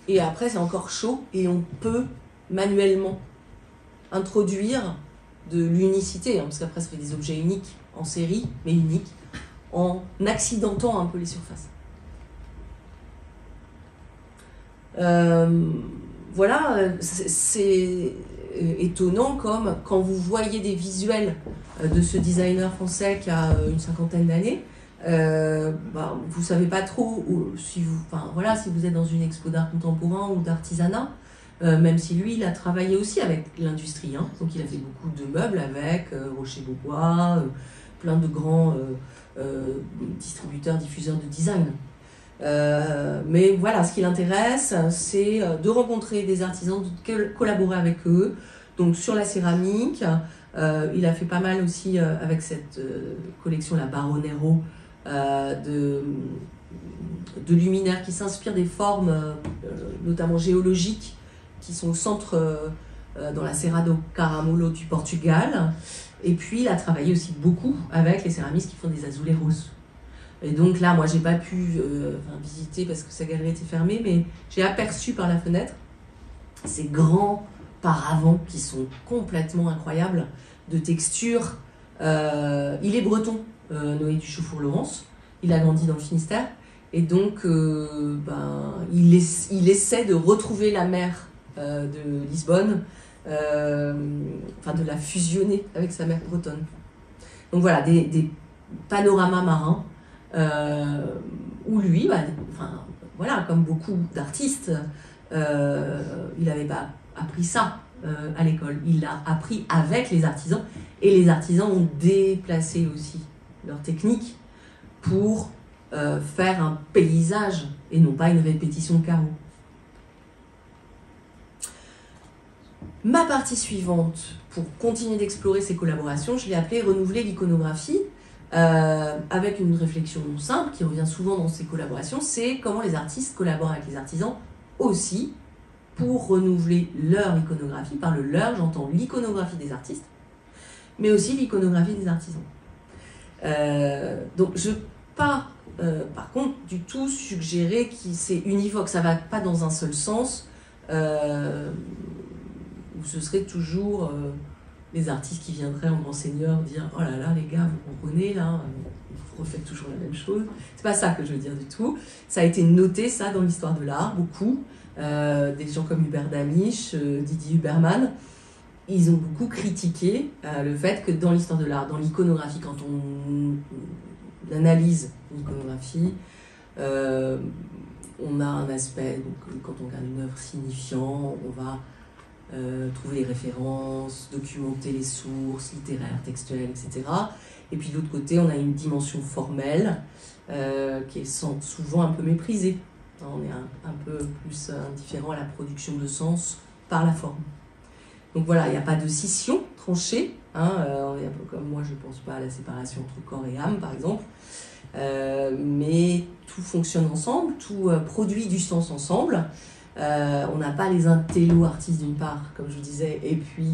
et après c'est encore chaud, et on peut manuellement introduire de l'unicité, parce qu'après ça fait des objets uniques en série, mais uniques, en accidentant un peu les surfaces. Voilà, c'est étonnant comme quand vous voyez des visuels de ce designer français qui a une 50aine d'années, vous ne savez pas trop si vous êtes dans une expo d'art contemporain ou d'artisanat, même si lui il a travaillé aussi avec l'industrie, donc il a fait beaucoup de meubles avec Rocher-Beaubois, plein de grands distributeurs, diffuseurs de design. Mais voilà, ce qui l'intéresse, c'est de rencontrer des artisans, de collaborer avec eux, donc sur la céramique. Il a fait pas mal aussi avec cette collection, la Baronero, de luminaires qui s'inspirent des formes, notamment géologiques, qui sont au centre, dans la Serra do Caramulo du Portugal. Et puis, il a travaillé aussi beaucoup avec les céramistes qui font des azuleros. Et donc là, moi, j'ai pas pu visiter parce que sa galerie était fermée, mais j'ai aperçu par la fenêtre ces grands paravents qui sont complètement incroyables, de texture. Il est breton, Noé Duchauffour-Laurence. Il a grandi dans le Finistère. Et donc, il essaie de retrouver la mer de Lisbonne, de la fusionner avec sa mère bretonne. Donc voilà, des panoramas marins où lui, comme beaucoup d'artistes, il n'avait pas appris ça à l'école. Il l'a appris avec les artisans, et les artisans ont déplacé aussi leur technique pour faire un paysage et non pas une répétition de carreaux. Ma partie suivante, pour continuer d'explorer ces collaborations, je l'ai appelée « Renouveler l'iconographie », avec une réflexion simple qui revient souvent dans ces collaborations, c'est comment les artistes collaborent avec les artisans aussi pour renouveler leur iconographie. Par le leur, j'entends l'iconographie des artistes, mais aussi l'iconographie des artisans. Donc je ne veux pas, par contre, du tout suggérer que c'est univoque, ça ne va pas dans un seul sens, où ce serait toujours les artistes qui viendraient en grand seigneur dire « Oh là là, les gars, vous comprenez, là, vous refaites toujours la même chose. » C'est pas ça que je veux dire du tout. Ça a été noté, ça, dans l'histoire de l'art, beaucoup. Des gens comme Hubert Damisch, Didier Huberman, ils ont beaucoup critiqué le fait que dans l'histoire de l'art, dans l'iconographie, quand on analyse l'iconographie, on a un aspect, donc quand on regarde une œuvre signifiant, on va trouver les références, documenter les sources littéraires, textuelles, etc. Et puis de l'autre côté, on a une dimension formelle qui est souvent un peu méprisée. On est un peu plus indifférent à la production de sens par la forme. Donc voilà, il n'y a pas de scission tranchée. Comme moi, je ne pense pas à la séparation entre corps et âme, par exemple. Mais tout fonctionne ensemble, tout produit du sens ensemble. On n'a pas les intello artistes d'une part, comme je vous disais, et puis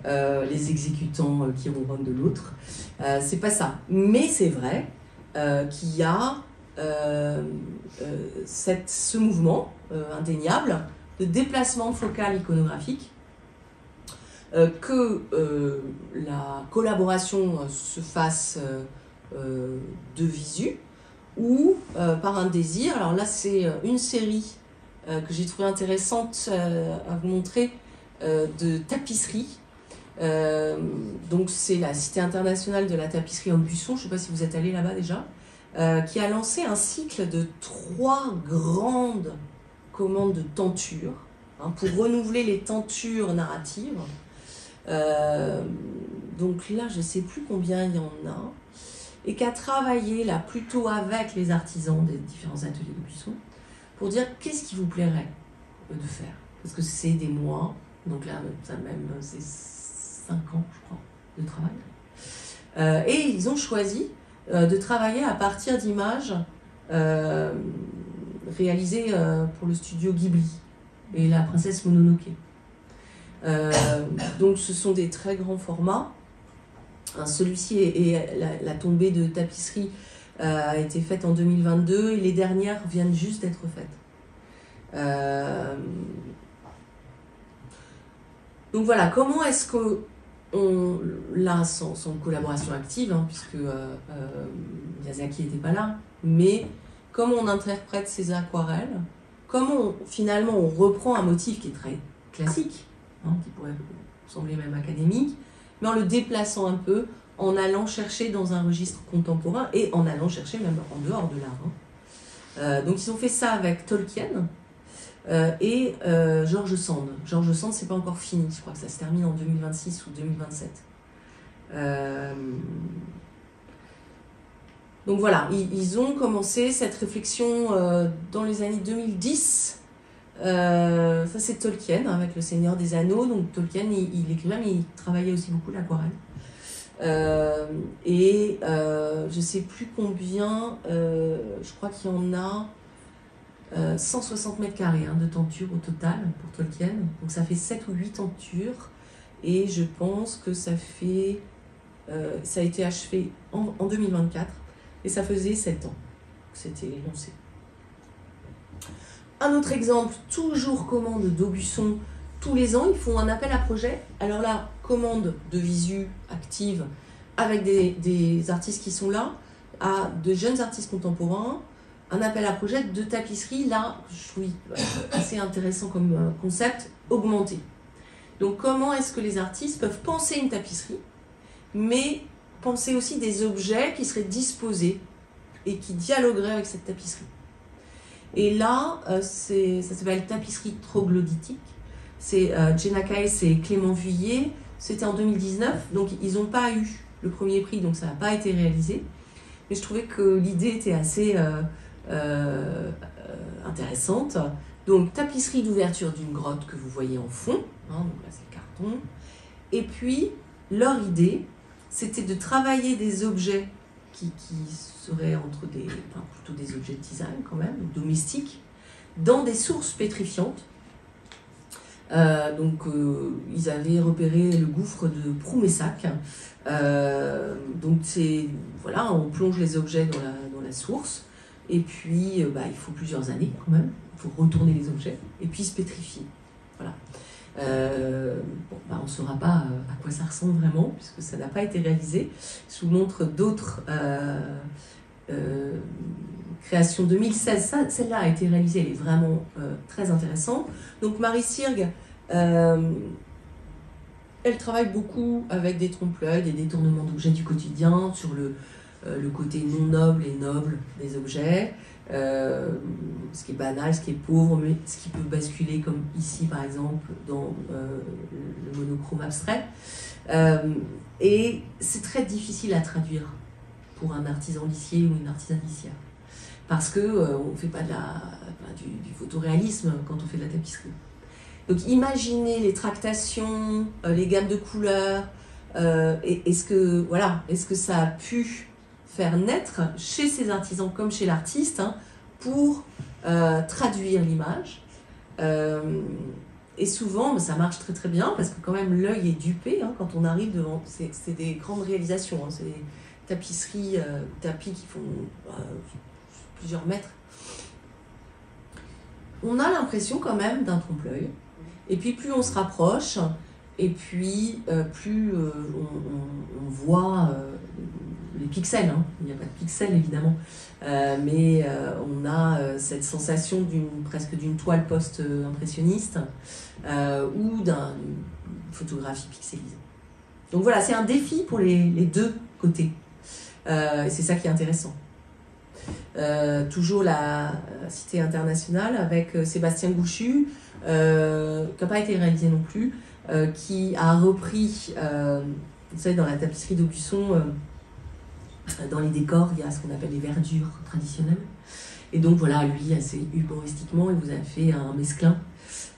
les exécutants qui ronronnent de l'autre. C'est pas ça. Mais c'est vrai qu'il y a ce mouvement indéniable de déplacement focal iconographique, que la collaboration se fasse de visu ou par un désir. Alors là, c'est une série que j'ai trouvé intéressante à vous montrer de tapisserie. Donc c'est la Cité internationale de la tapisserie Aubusson, je ne sais pas si vous êtes allé là-bas déjà, qui a lancé un cycle de 3 grandes commandes de tentures, hein, pour renouveler les tentures narratives. Donc là, je ne sais plus combien il y en a, et qui a travaillé là plutôt avec les artisans des différents ateliers d'Aubusson pour dire qu'est-ce qui vous plairait de faire. Parce que c'est des mois, donc là, ça même, c'est 5 ans, je crois, de travail. Et ils ont choisi de travailler à partir d'images réalisées pour le studio Ghibli et la princesse Mononoke. Donc ce sont des très grands formats. Celui-ci et la tombée de tapisserie a été faite en 2022 et les dernières viennent juste d'être faites. Donc voilà, comment est-ce que là, sans collaboration active, hein, puisque Miyazaki n'était pas là, mais comment on interprète ces aquarelles, comment finalement on reprend un motif qui est très classique, hein, qui pourrait sembler même académique, mais en le déplaçant un peu, en allant chercher dans un registre contemporain et en allant chercher même en dehors de l'art. Donc ils ont fait ça avec Tolkien et George Sand. George Sand, c'est pas encore fini, je crois que ça se termine en 2026 ou 2027. Donc voilà, ils ont commencé cette réflexion dans les années 2010. Ça c'est Tolkien avec Le Seigneur des Anneaux. Donc Tolkien il écrivait mais il travaillait aussi beaucoup l'aquarelle. Je sais plus combien, je crois qu'il y en a 160 mètres carrés, hein, de tentures au total pour Tolkien. Donc ça fait 7 ou 8 tentures et je pense que ça a été achevé en 2024 et ça faisait 7 ans que c'était lancé. Un autre exemple, toujours commande d'Aubusson, tous les ans ils font un appel à projet. Alors là, commande de visu active avec des artistes qui sont là, à de jeunes artistes contemporains, un appel à projet de tapisserie, là, je trouve assez intéressant comme concept, augmenté. Donc comment est-ce que les artistes peuvent penser une tapisserie, mais penser aussi des objets qui seraient disposés et qui dialogueraient avec cette tapisserie. Et là, ça s'appelle tapisserie troglodytique. C'est Jenna Kaes et Clément Vuillet. C'était en 2019, donc ils n'ont pas eu le premier prix, donc ça n'a pas été réalisé. Mais je trouvais que l'idée était assez intéressante. Donc tapisserie d'ouverture d'une grotte que vous voyez en fond, hein, donc là c'est le carton. Et puis leur idée, c'était de travailler des objets qui seraient plutôt des objets de design quand même, domestiques, dans des sources pétrifiantes. Ils avaient repéré le gouffre de Proumessac. Donc voilà, on plonge les objets dans la source et puis il faut plusieurs années quand même, il faut retourner les objets et puis se pétrifier. Voilà. On ne saura pas à quoi ça ressemble vraiment puisque ça n'a pas été réalisé. Je vous montre d'autres création 2016, celle-là a été réalisée, elle est vraiment très intéressante. Donc Marie Sirgue, elle travaille beaucoup avec des trompe-l'œil, des détournements d'objets du quotidien, sur le côté non noble et noble des objets, ce qui est banal, ce qui est pauvre, mais ce qui peut basculer, comme ici par exemple, dans le monochrome abstrait. Et c'est très difficile à traduire pour un artisan lissier ou une artisane lissière. Parce qu'on ne fait pas du photoréalisme quand on fait de la tapisserie. Donc imaginez les tractations, les gammes de couleurs, est-ce que ça a pu faire naître chez ces artisans comme chez l'artiste, hein, pour traduire l'image. Et souvent, ça marche très très bien parce que quand même l'œil est dupé, hein, quand on arrive devant. C'est des grandes réalisations, hein, c'est des tapisseries, tapis qui font plusieurs mètres. on a l'impression quand même d'un trompe-l'œil. Et puis plus on se rapproche, et puis plus on voit les pixels. Hein. Il n'y a pas de pixels évidemment, mais on a cette sensation presque d'une toile post-impressionniste ou d'une photographie pixelisée. Donc voilà, c'est un défi pour les deux côtés. Et c'est ça qui est intéressant. Toujours la Cité internationale avec Sébastien Gouchu, qui n'a pas été réalisé non plus, qui a repris, vous savez, dans la tapisserie d'Aubusson, dans les décors, il y a ce qu'on appelle les verdures traditionnelles. Et donc voilà, lui, assez humoristiquement, il vous a fait un mesclin.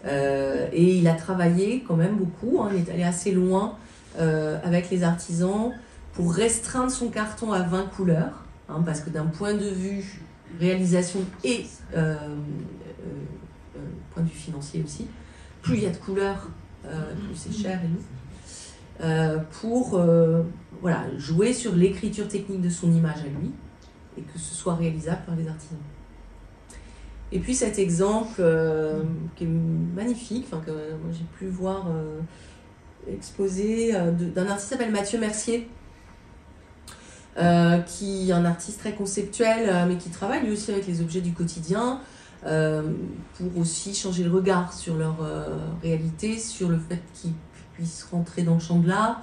Et il a travaillé quand même beaucoup, hein, il est allé assez loin avec les artisans pour restreindre son carton à 20 couleurs. Hein, parce que d'un point de vue réalisation et point de vue financier aussi, plus il y a de couleurs, plus c'est cher et lourd, pour voilà, jouer sur l'écriture technique de son image à lui et que ce soit réalisable par les artisans. Et puis cet exemple qui est magnifique, que moi j'ai pu voir exposé, d'un artiste qui s'appelle Mathieu Mercier, qui est un artiste très conceptuel, mais qui travaille lui aussi avec les objets du quotidien, pour aussi changer le regard sur leur réalité, sur le fait qu'ils puissent rentrer dans le champ de l'art,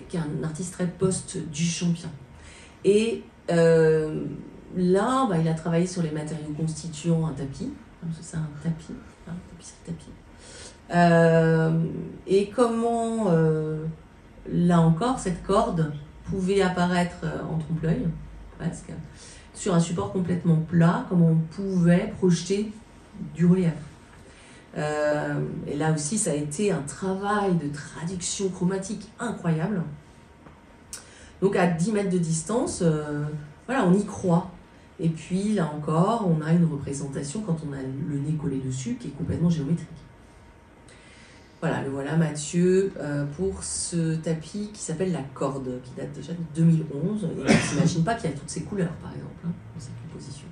qui est un artiste très post-Duchampien. Et là, il a travaillé sur les matériaux constituant un tapis, c'est un tapis, tapisserie tapis. Et comment, là encore, cette corde pouvait apparaître en trompe-l'œil, presque, sur un support complètement plat, comme on pouvait projeter du relief. Et là aussi, ça a été un travail de traduction chromatique incroyable. Donc à 10 mètres de distance, voilà, on y croit. Et puis là encore, on a une représentation, quand on a le nez collé dessus, qui est complètement géométrique. Voilà, le voilà Mathieu pour ce tapis qui s'appelle La Corde, qui date déjà de 2011. Et on ne s'imagine pas qu'il y a toutes ces couleurs, par exemple, hein, dans cette composition.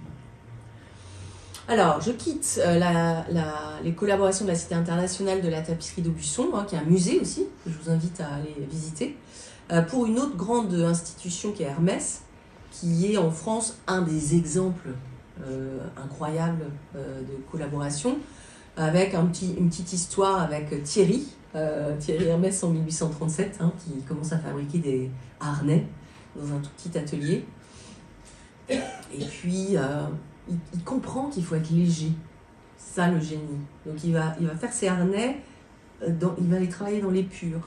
Alors, je quitte les collaborations de la Cité internationale de la tapisserie d'Aubusson, hein, qui est un musée aussi, que je vous invite à aller visiter, pour une autre grande institution qui est Hermès, qui est en France un des exemples incroyables de collaboration, avec une petite histoire avec Thierry Hermès en 1837, hein, qui commence à fabriquer des harnais dans un tout petit atelier. Et puis, il comprend qu'il faut être léger. C'est ça le génie. Donc il va faire ses harnais, il va les travailler dans l'épure.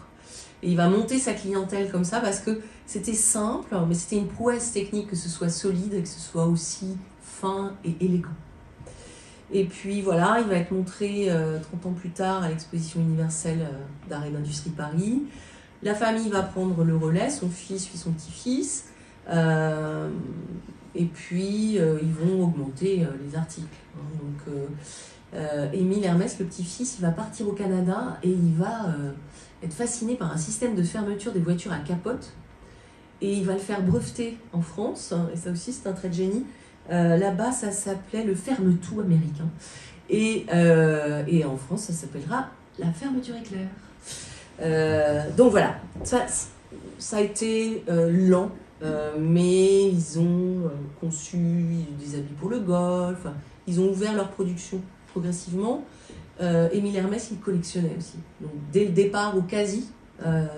Et il va monter sa clientèle comme ça parce que c'était simple, mais c'était une prouesse technique que ce soit solide et que ce soit aussi fin et élégant. Et puis voilà, il va être montré 30 ans plus tard à l'exposition universelle d'art et d'industrie Paris. La famille va prendre le relais, son fils puis son petit-fils. Et puis ils vont augmenter les articles. Donc Émile Hermès, le petit-fils, il va partir au Canada et il va être fasciné par un système de fermeture des voitures à capote. Et il va le faire breveter en France, et ça aussi c'est un trait de génie. Là-bas, ça s'appelait le ferme-tout américain. Et en France, ça s'appellera la fermeture éclair. Donc voilà, ça a été lent, mais ils ont conçu des habits pour le golf, ils ont ouvert leur production progressivement. Émile Hermès, il collectionnait aussi. Donc dès le départ, au quasi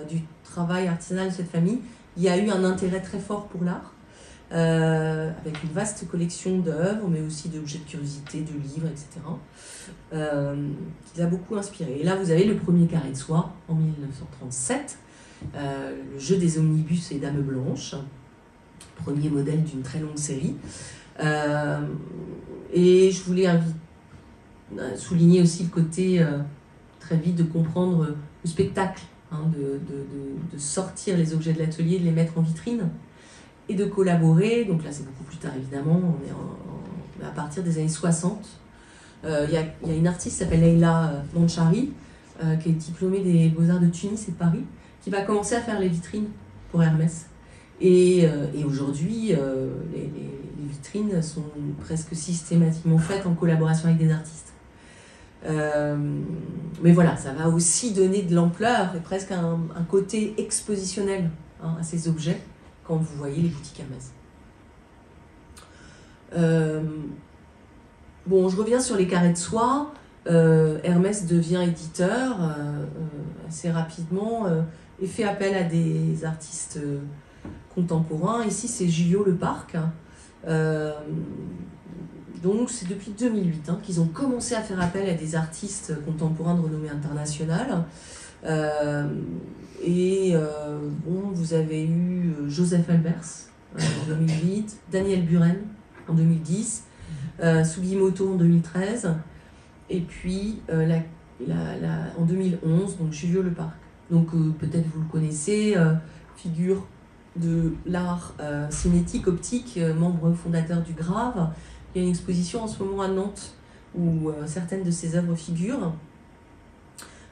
du travail artisanal de cette famille, il y a eu un intérêt très fort pour l'art. Avec une vaste collection d'œuvres, mais aussi d'objets de curiosité, de livres, etc., qui l'a beaucoup inspiré. Et là, vous avez le premier carré de soie, en 1937, le jeu des omnibus et dames blanches, premier modèle d'une très longue série. Et je voulais souligner aussi le côté très vite de comprendre le spectacle, hein, de sortir les objets de l'atelier, de les mettre en vitrine, et de collaborer. Donc là c'est beaucoup plus tard évidemment, on est à partir des années 60. Il y a une artiste qui s'appelle Leila Manchari, qui est diplômée des Beaux-Arts de Tunis et de Paris, qui va commencer à faire les vitrines pour Hermès. Et aujourd'hui, les vitrines sont presque systématiquement faites en collaboration avec des artistes. Mais voilà, ça va aussi donner de l'ampleur et presque un côté expositionnel à ces objets quand vous voyez les boutiques Hermès. Bon, je reviens sur les carrés de soie. Hermès devient éditeur assez rapidement et fait appel à des artistes contemporains. Ici, c'est Julio Leparc. Donc, c'est depuis 2008 qu'ils ont commencé à faire appel à des artistes contemporains de renommée internationale. Bon, vous avez eu Joseph Albers en 2008, Daniel Buren en 2010, Sugimoto en 2013, et puis en 2011, donc Julio Leparc. Donc peut-être vous le connaissez, figure de l'art cinétique, optique, membre fondateur du Grave. Il y a une exposition en ce moment à Nantes où certaines de ses œuvres figurent.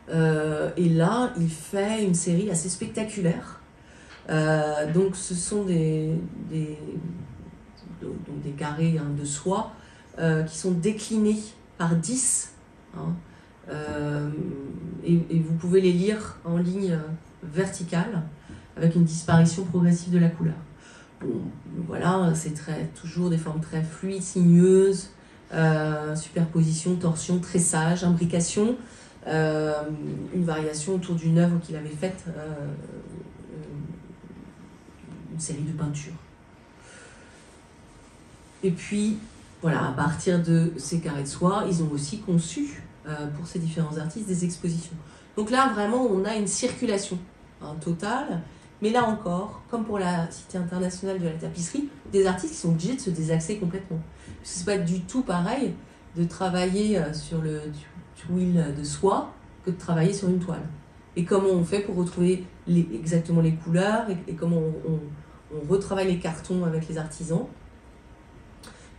Et là, il fait une série assez spectaculaire. Donc ce sont des carrés de soie qui sont déclinés par 10. Et vous pouvez les lire en ligne verticale avec une disparition progressive de la couleur. Bon, voilà, c'est toujours des formes très fluides, sinueuses, superposition, torsion, tressage, imbrication, une variation autour d'une œuvre qu'il avait faite, une série de peintures. Et puis, voilà, à partir de ces carrés de soie, ils ont aussi conçu, pour ces différents artistes, des expositions. Donc là, vraiment, on a une circulation totale. Mais là encore, comme pour la Cité internationale de la tapisserie, des artistes qui sont obligés de se désaxer complètement. Parce que ce n'est pas du tout pareil de travailler sur le tuile de soie que de travailler sur une toile. Et comment on fait pour retrouver exactement les couleurs et comment on retravaille les cartons avec les artisans.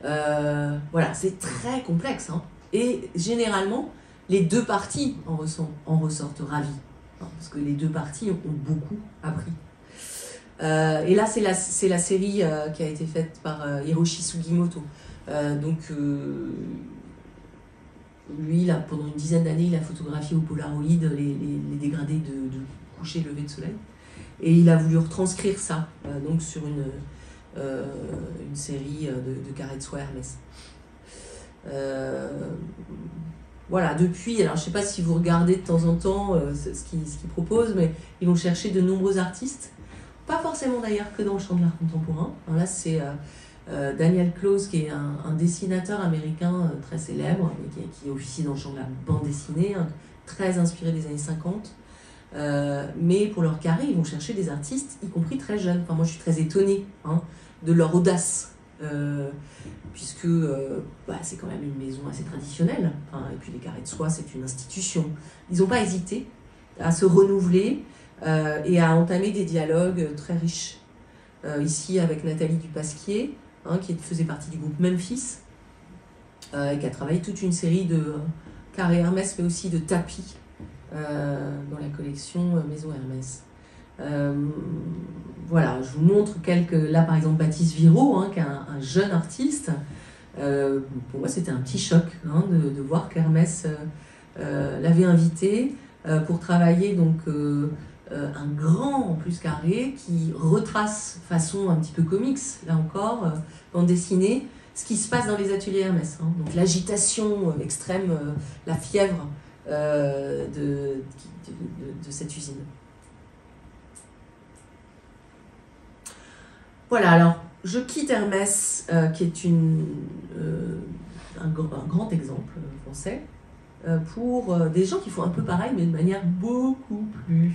Voilà, c'est très complexe. Et généralement, les deux parties en ressortent ravies. Parce que les deux parties ont beaucoup appris. Et là, c'est la série qui a été faite par Hiroshi Sugimoto. Lui, là, pendant une dizaine d'années, il a photographié au Polaroid les dégradés de coucher lever de soleil. Et il a voulu retranscrire ça donc sur une série de carrés de soie Hermès. Voilà, depuis, alors je ne sais pas si vous regardez de temps en temps ce qu'ils proposent, mais ils vont chercher de nombreux artistes. Pas forcément d'ailleurs que dans le champ de l'art contemporain. Alors là, c'est Daniel Close, qui est un dessinateur américain très célèbre, qui officie dans le champ de la bande dessinée, très inspiré des années 50. Mais pour leur carré, ils vont chercher des artistes, y compris très jeunes. Enfin, moi, je suis très étonnée de leur audace, puisque c'est quand même une maison assez traditionnelle. Et puis les carrés de soie, c'est une institution. Ils n'ont pas hésité à se renouveler et à entamer des dialogues très riches. Ici, avec Nathalie Dupasquier, qui faisait partie du groupe Memphis, et qui a travaillé toute une série de carrés Hermès, mais aussi de tapis dans la collection Maison Hermès. Voilà, je vous montre quelques... Là, par exemple, Baptiste Viraud, qui est un jeune artiste. Pour moi, c'était un petit choc de voir qu'Hermès l'avait invité pour travailler donc, un grand, en plus, carré qui retrace, façon un petit peu comics, là encore, bande dessinée, ce qui se passe dans les ateliers Hermès. Donc l'agitation extrême, la fièvre de cette usine. Voilà, alors je quitte Hermès, qui est un grand exemple français, pour des gens qui font un peu pareil, mais de manière beaucoup plus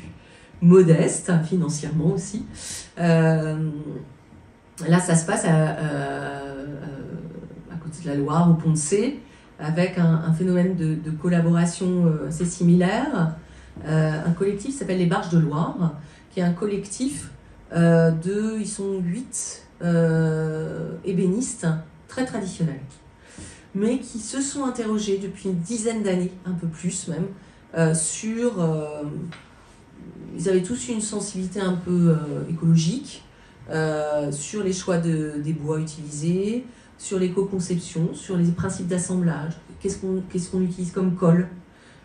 modeste, financièrement aussi. Là, ça se passe à côté de la Loire, au Pont de C, avec un phénomène de collaboration assez similaire. Un collectif qui s'appelle les Barges de Loire, qui est un collectif ils sont 8 ébénistes très traditionnels, mais qui se sont interrogés depuis une dizaine d'années, un peu plus même, sur... ils avaient tous une sensibilité un peu écologique, sur les choix des bois utilisés, sur l'éco-conception, sur les principes d'assemblage, qu'est-ce qu'on utilise comme colle,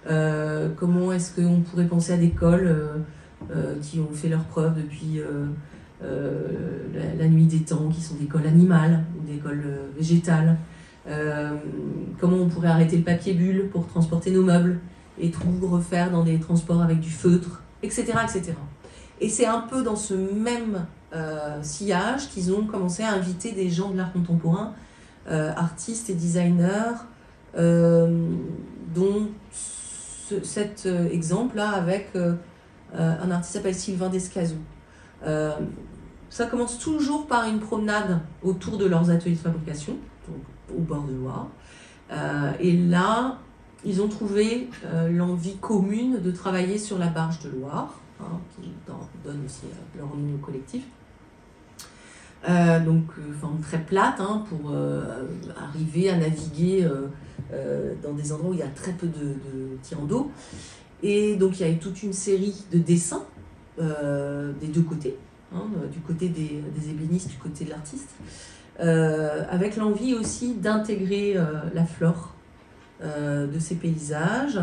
comment est-ce qu'on pourrait penser à des colles qui ont fait leurs preuves depuis la nuit des temps, qui sont des colles animales ou des colles végétales, comment on pourrait arrêter le papier bulle pour transporter nos meubles et tout refaire dans des transports avec du feutre, etc. etc. Et c'est un peu dans ce même sillage qu'ils ont commencé à inviter des gens de l'art contemporain, artistes et designers, dont cet exemple-là avec un artiste qui s'appelle Sylvain Descazaux. Ça commence toujours par une promenade autour de leurs ateliers de fabrication, donc au bord de Loire. Et là, ils ont trouvé l'envie commune de travailler sur la barge de Loire, qui donne aussi leur nom au collectif. Donc, forme très plate, pour arriver à naviguer dans des endroits où il y a très peu de tirants d'eau. Et donc, il y a toute une série de dessins des deux côtés, du côté des ébénistes, du côté de l'artiste, avec l'envie aussi d'intégrer la flore de ces paysages,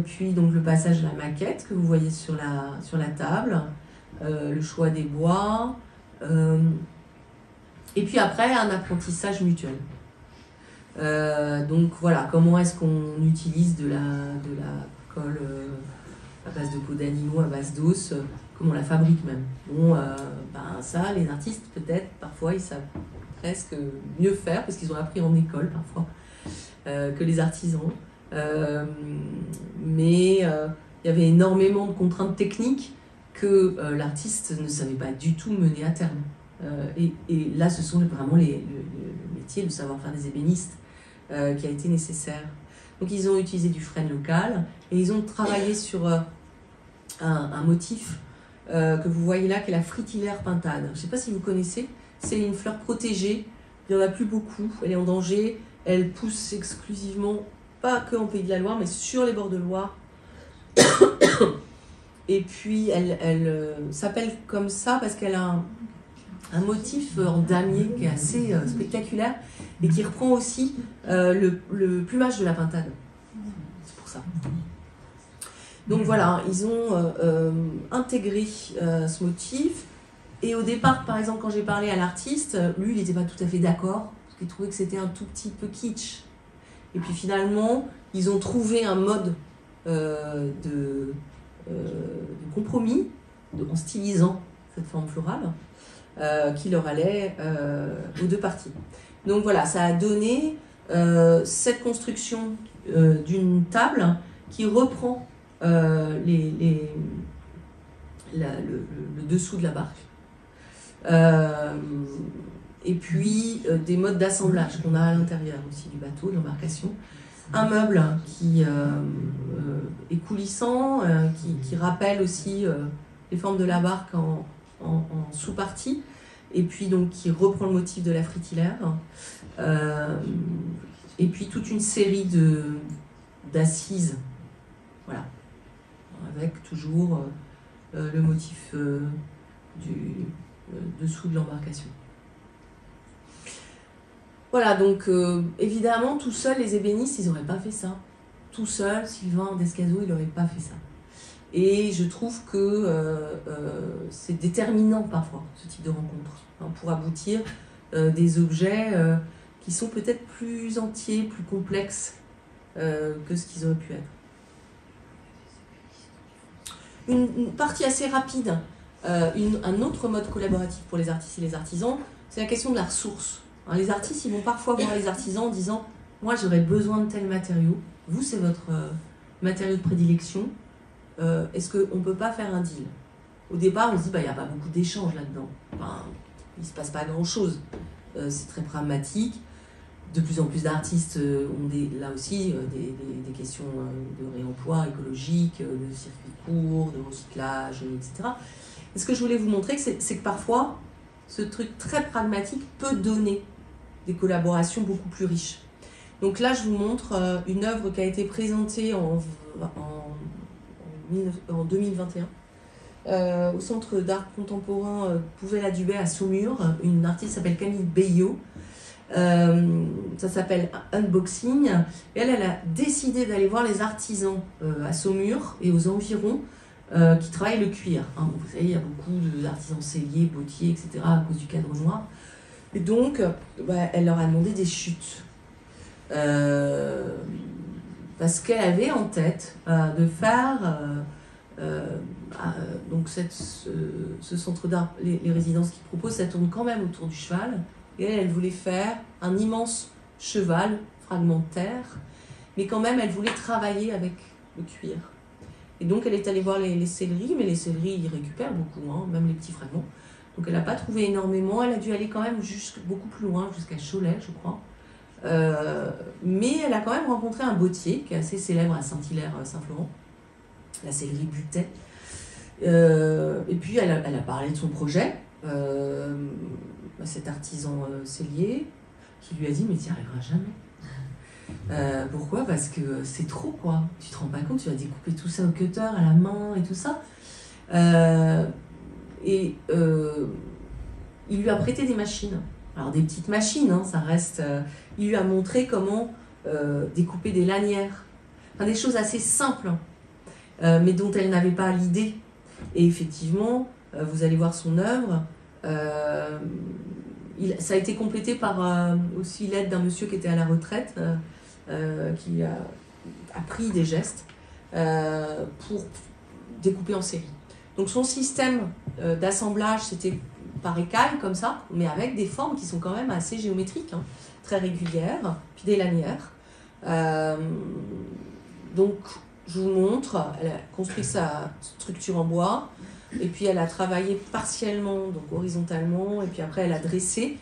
puis donc le passage à la maquette que vous voyez sur la table, le choix des bois, et puis après un apprentissage mutuel. Donc voilà, comment est-ce qu'on utilise de la colle à base de peau d'animaux, à base d'os, comment on la fabrique même. Bon, ça, les artistes peut-être, parfois ils savent presque mieux faire, parce qu'ils ont appris en école parfois, que les artisans. Mais il y avait énormément de contraintes techniques que l'artiste ne savait pas du tout mener à terme. Et là, ce sont vraiment le métier, le savoir-faire des ébénistes qui a été nécessaire. Donc ils ont utilisé du frêne local et ils ont travaillé sur un motif que vous voyez là, qui est la fritillaire pintade. Je ne sais pas si vous connaissez, c'est une fleur protégée, il n'y en a plus beaucoup, elle est en danger, elle pousse exclusivement, pas que en Pays de la Loire, mais sur les bords de Loire. Et puis elle s'appelle comme ça parce qu'elle a un motif en damier qui est assez spectaculaire et qui reprend aussi le plumage de la pintade. C'est pour ça. Donc voilà, ils ont intégré ce motif. Et au départ, par exemple, quand j'ai parlé à l'artiste, lui, il n'était pas tout à fait d'accord, parce qu'il trouvait que c'était un tout petit peu kitsch. Et puis finalement, ils ont trouvé un mode de compromis, en stylisant cette forme florale, qui leur allait aux deux parties. Donc voilà, ça a donné cette construction d'une table qui reprend le dessous de la barque. Et puis des modes d'assemblage qu'on a à l'intérieur aussi du bateau, de l'embarcation. Un meuble qui est coulissant, qui rappelle aussi les formes de la barque en sous-partie, et puis donc qui reprend le motif de la fritillaire. Et puis toute une série d'assises, voilà, avec toujours le motif du dessous de l'embarcation. Voilà, donc évidemment, tout seul, les ébénistes, ils n'auraient pas fait ça. Tout seul, Sylvain Descazaux, il n'aurait pas fait ça. Et je trouve que c'est déterminant parfois, ce type de rencontre, pour aboutir des objets qui sont peut-être plus entiers, plus complexes que ce qu'ils auraient pu être. Une partie assez rapide, un autre mode collaboratif pour les artistes et les artisans, c'est la question de la ressource. Les artistes, ils vont parfois voir les artisans en disant « Moi, j'aurais besoin de tel matériau. Vous, c'est votre matériau de prédilection. Est-ce qu'on ne peut pas faire un deal ?» Au départ, on se dit il n'y a pas beaucoup d'échanges là-dedans. Enfin, il ne se passe pas grand-chose. C'est très pragmatique. De plus en plus d'artistes ont là aussi des questions de réemploi écologique, de circuits courts, de recyclage, etc. Et ce que je voulais vous montrer, c'est que parfois, ce truc très pragmatique peut donner des collaborations beaucoup plus riches. Donc là, je vous montre une œuvre qui a été présentée en 2021 au Centre d'art contemporain Pouvet-la-Dubé à Saumur. Une artiste s'appelle Camille Bayot, Ça s'appelle Unboxing. Et elle a décidé d'aller voir les artisans à Saumur et aux environs qui travaillent le cuir. Hein. Vous savez, il y a beaucoup d'artisans selliers, bottiers, etc. à cause du cadre noir. Et donc, elle leur a demandé des chutes. Parce qu'elle avait en tête de faire donc ce centre d'art, les résidences qu'il propose, ça tourne quand même autour du cheval. Et elle voulait faire un immense cheval fragmentaire, mais quand même, elle voulait travailler avec le cuir. Et donc, elle est allée voir les selleries, mais les selleries, ils récupèrent beaucoup, hein, même les petits fragments. Donc, elle n'a pas trouvé énormément. Elle a dû aller quand même beaucoup plus loin, jusqu'à Cholet, je crois. Mais elle a quand même rencontré un bottier qui est assez célèbre à Saint-Hilaire-Saint-Florent, la sellerie Butet. Et puis, elle a parlé de son projet. Cet artisan sellier qui lui a dit mais tu n'y arriveras jamais. Pourquoi? Parce que c'est trop, quoi. Tu te rends pas compte, tu vas découper tout ça au cutter, à la main et tout ça. Il lui a prêté des machines. Alors des petites machines, hein, ça reste... il lui a montré comment découper des lanières. Enfin, des choses assez simples, mais dont elle n'avait pas l'idée. Et effectivement, vous allez voir son œuvre. Ça a été complété par aussi l'aide d'un monsieur qui était à la retraite, qui a appris des gestes pour découper en série. Donc son système d'assemblage, c'était par écaille comme ça, mais avec des formes qui sont quand même assez géométriques, hein, très régulières, puis des lanières. Donc je vous montre, elle a construit sa structure en bois. Et puis elle a travaillé partiellement, donc horizontalement, et puis après elle a dressé.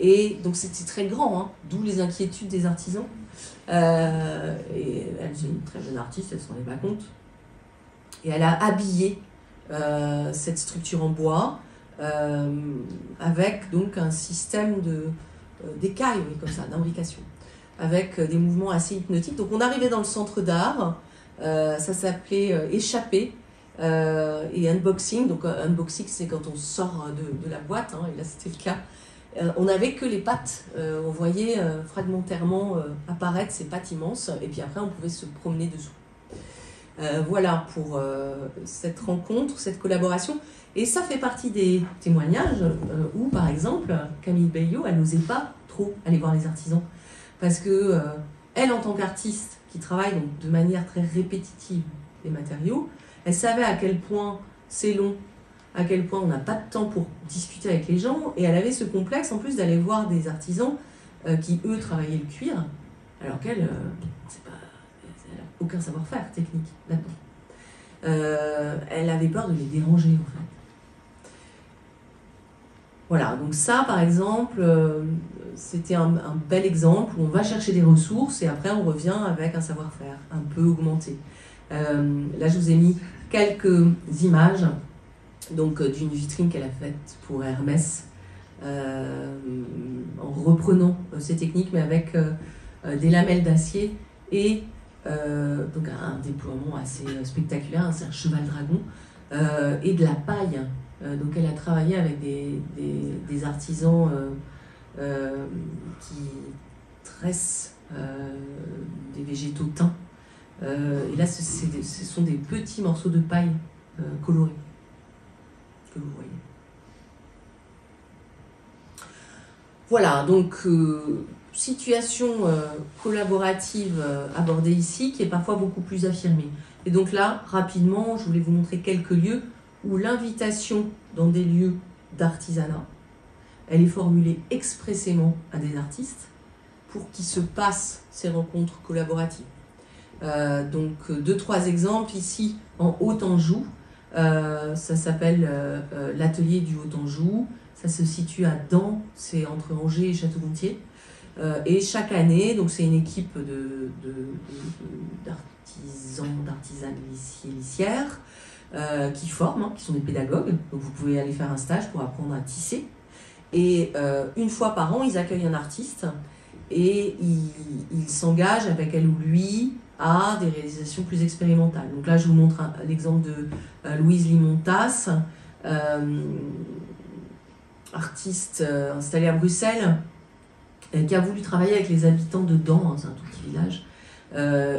Et donc c'était très grand, hein, d'où les inquiétudes des artisans. Et elle est une très jeune artiste, elle ne s'en rendait pas compte. Et elle a habillé cette structure en bois avec donc un système d'écailles, oui, comme ça, d'imbrication, avec des mouvements assez hypnotiques. Donc on arrivait dans le centre d'art, ça s'appelait Échappée. Et unboxing, donc unboxing c'est quand on sort de la boîte, hein, et là c'était le cas. On n'avait que les pattes, on voyait fragmentairement apparaître ces pattes immenses, et puis après on pouvait se promener dessous. Voilà pour cette rencontre, cette collaboration. Et ça fait partie des témoignages où, par exemple, Camille Bayot, elle n'osait pas trop aller voir les artisans. Parce que elle, en tant qu'artiste qui travaille donc, de manière très répétitive les matériaux, elle savait à quel point c'est long, à quel point on n'a pas de temps pour discuter avec les gens, et elle avait ce complexe en plus d'aller voir des artisans qui, eux, travaillaient le cuir, alors qu'elle n'a aucun savoir-faire technique là-dedans. Elle avait peur de les déranger, en fait. Voilà, donc ça, par exemple, c'était un bel exemple où on va chercher des ressources et après on revient avec un savoir-faire un peu augmenté. Là, je vous ai mis quelques images donc d'une vitrine qu'elle a faite pour Hermès en reprenant ces techniques, mais avec des lamelles d'acier et donc un déploiement assez spectaculaire, c'est un cheval dragon, et de la paille. Donc elle a travaillé avec des artisans qui tressent des végétaux teints. Et là, ce sont des petits morceaux de paille colorés que vous voyez. Voilà, donc situation collaborative abordée ici qui est parfois beaucoup plus affirmée. Et donc là, rapidement, je voulais vous montrer quelques lieux où l'invitation dans des lieux d'artisanat, elle est formulée expressément à des artistes pour qu'ils se passent ces rencontres collaboratives. Donc 2-3 exemples ici en Haut-Anjou, ça s'appelle l'atelier du Haut-Anjou, ça se situe à Dans, c'est entre Angers et Château-Gontier, et chaque année, donc c'est une équipe d'artisanes et lissières qui forment, hein, qui sont des pédagogues, donc vous pouvez aller faire un stage pour apprendre à tisser, et une fois par an ils accueillent un artiste et ils s'engagent avec elle ou lui à des réalisations plus expérimentales. Donc là, je vous montre l'exemple de Louise Limontas, artiste installée à Bruxelles, qui a voulu travailler avec les habitants de Dan, hein, c'est un tout petit village,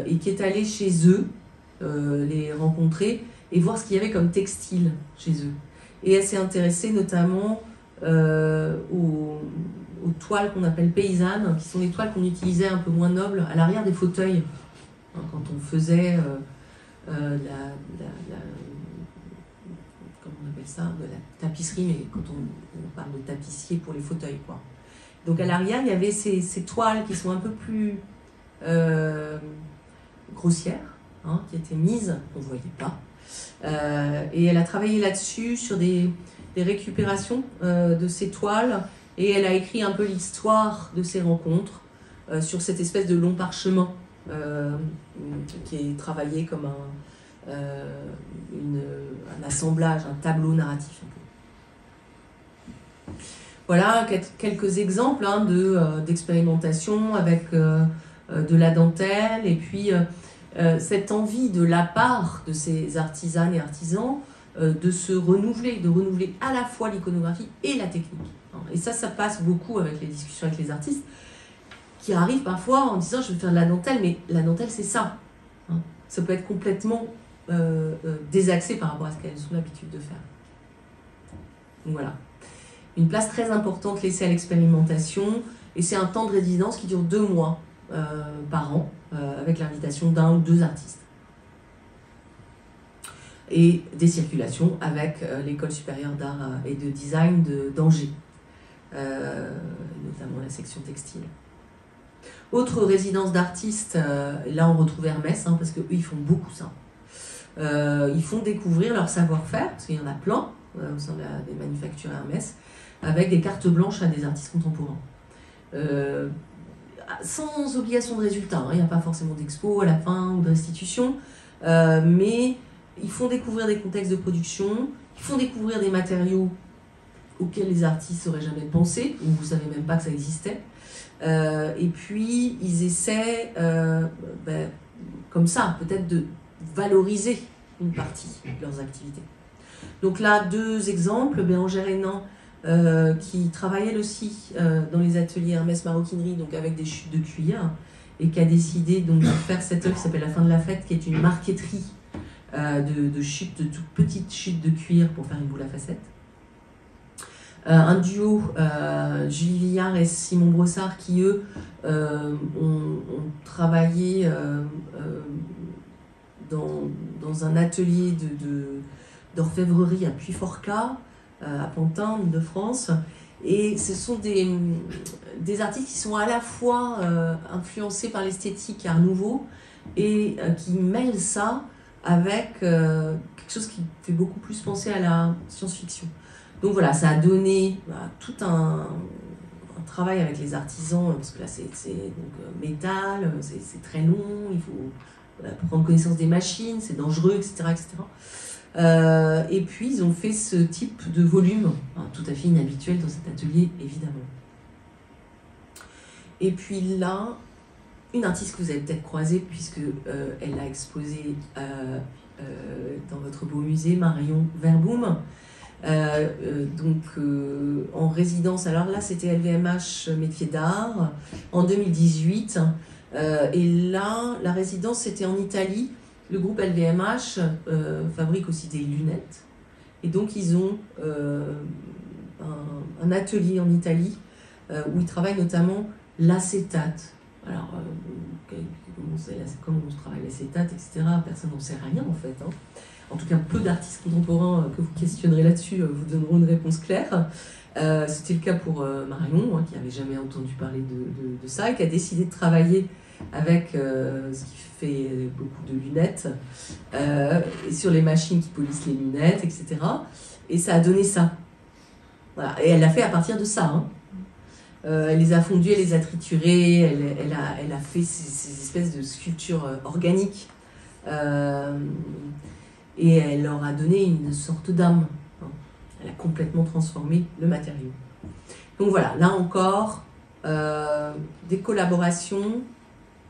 et qui est allé chez eux, les rencontrer, et voir ce qu'il y avait comme textile chez eux. Et elle s'est intéressée notamment aux toiles qu'on appelle paysannes, qui sont les toiles qu'on utilisait un peu moins nobles à l'arrière des fauteuils, hein, quand on faisait comment on appelle ça, de la tapisserie, mais quand on parle de tapissier pour les fauteuils, quoi. Donc à l'arrière, il y avait ces toiles qui sont un peu plus grossières, hein, qui étaient mises, on ne voyait pas. Et elle a travaillé là-dessus, sur des récupérations de ces toiles, et elle a écrit un peu l'histoire de ces rencontres sur cette espèce de long parchemin qui est travaillé comme un assemblage, un tableau narratif. Voilà quelques exemples, hein, d'expérimentation avec de la dentelle, et puis cette envie de la part de ces artisanes et artisans de se renouveler, de renouveler à la fois l'iconographie et la technique. Et ça passe beaucoup avec les discussions avec les artistes, qui arrivent parfois en disant je vais faire de la dentelle, mais la dentelle c'est ça. Hein. Ça peut être complètement désaxé par rapport à ce qu'elles ont l'habitude de faire. Donc voilà. Une place très importante laissée à l'expérimentation, et c'est un temps de résidence qui dure 2 mois par an, avec l'invitation d'1 ou 2 artistes. Et des circulations avec l'École supérieure d'art et de design d'Angers, notamment la section textile. Autre résidence d'artistes, là on retrouve Hermès, hein, parce qu'eux ils font beaucoup ça. Ils font découvrir leur savoir-faire, parce qu'il y en a plein au sein des manufactures Hermès, avec des cartes blanches à des artistes contemporains. Sans obligation de résultat, hein, il n'y a pas forcément d'expo à la fin ou de restitution, mais ils font découvrir des contextes de production, ils font découvrir des matériaux auxquels les artistes n'auraient jamais pensé, ou vous ne savez même pas que ça existait. Et puis, ils essaient, comme ça, peut-être de valoriser une partie de leurs activités. Donc là, 2 exemples. Bérangère Hénin, qui travaillait aussi dans les ateliers Hermès Maroquinerie, donc avec des chutes de cuir, et qui a décidé donc, de faire cette œuvre qui s'appelle La fin de la fête, qui est une marqueterie de chutes, de toutes petites chutes de cuir pour faire une boule à facettes. Un duo, Julie Villard et Simon Brossard, qui eux ont travaillé dans un atelier d'orfèvrerie à Puyforca, à Pantin, de France. Et ce sont des artistes qui sont à la fois influencés par l'esthétique Art Nouveau et qui mêlent ça avec quelque chose qui fait beaucoup plus penser à la science-fiction. Donc voilà, ça a donné tout un travail avec les artisans, parce que là c'est métal, c'est très long, il faut prendre connaissance des machines, c'est dangereux, etc. etc. Et puis ils ont fait ce type de volume, tout à fait inhabituel dans cet atelier, évidemment. Et puis là, une artiste que vous avez peut-être croisée, puisqu'elle a exposé dans votre beau musée, Marion Verboom, en résidence. Alors là, c'était LVMH Métiers d'Art en 2018. Et là, la résidence, c'était en Italie. Le groupe LVMH fabrique aussi des lunettes. Et donc, ils ont un atelier en Italie où ils travaillent notamment l'acétate. Alors, comment on travaille l'acétate, etc. Personne n'en sait rien, en fait. Hein. En tout cas, peu d'artistes contemporains que vous questionnerez là-dessus vous donneront une réponse claire. C'était le cas pour Marion, hein, qui n'avait jamais entendu parler de ça, et qui a décidé de travailler avec ce qui fait beaucoup de lunettes, et sur les machines qui polissent les lunettes, etc. Et ça a donné ça. Voilà. Et elle l'a fait à partir de ça. Hein. Elle les a fondues, elle les a triturées, elle a fait ces espèces de sculptures organiques. Et elle leur a donné une sorte d'âme. Elle a complètement transformé le matériau. Donc voilà, là encore, des collaborations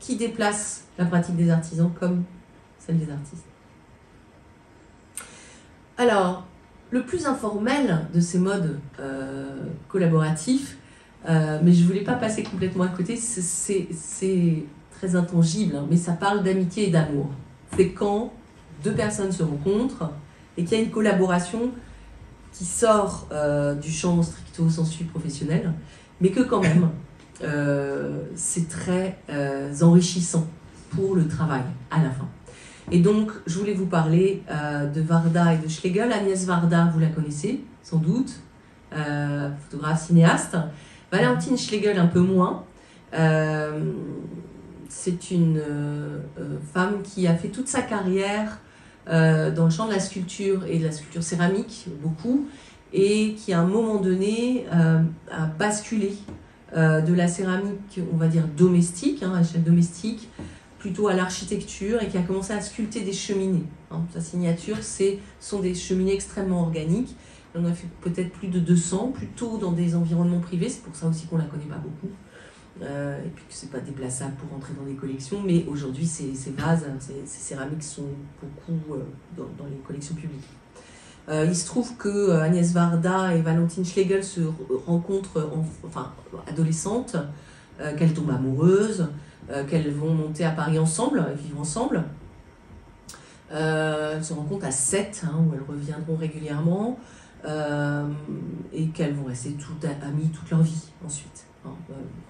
qui déplacent la pratique des artisans comme celle des artistes. Alors, le plus informel de ces modes collaboratifs, mais je ne voulais pas passer complètement à côté. C'est très intangible, hein, mais ça parle d'amitié et d'amour. C'est quand deux personnes se rencontrent et qu'il y a une collaboration qui sort du champ stricto sensu professionnel, mais que quand même, c'est très enrichissant pour le travail à la fin. Et donc, je voulais vous parler de Varda et de Schlegel. Agnès Varda, vous la connaissez sans doute, photographe, cinéaste. Valentine Schlegel, un peu moins. C'est une femme qui a fait toute sa carrière dans le champ de la sculpture et de la sculpture céramique, beaucoup, et qui à un moment donné a basculé de la céramique, on va dire domestique, hein, à échelle domestique, plutôt à l'architecture, et qui a commencé à sculpter des cheminées. Hein. Sa signature, sont des cheminées extrêmement organiques. On a fait peut-être plus de 200, plutôt dans des environnements privés, c'est pour ça aussi qu'on ne la connaît pas beaucoup. Et puis que ce n'est pas déplaçable pour rentrer dans des collections, mais aujourd'hui ces vases, ces céramiques sont beaucoup dans les collections publiques. Il se trouve que Agnès Varda et Valentine Schlegel se rencontrent adolescentes, qu'elles tombent amoureuses, qu'elles vont monter à Paris ensemble, vivre ensemble. Elles se rencontrent à Sète, hein, où elles reviendront régulièrement, et qu'elles vont rester amies toute leur vie ensuite.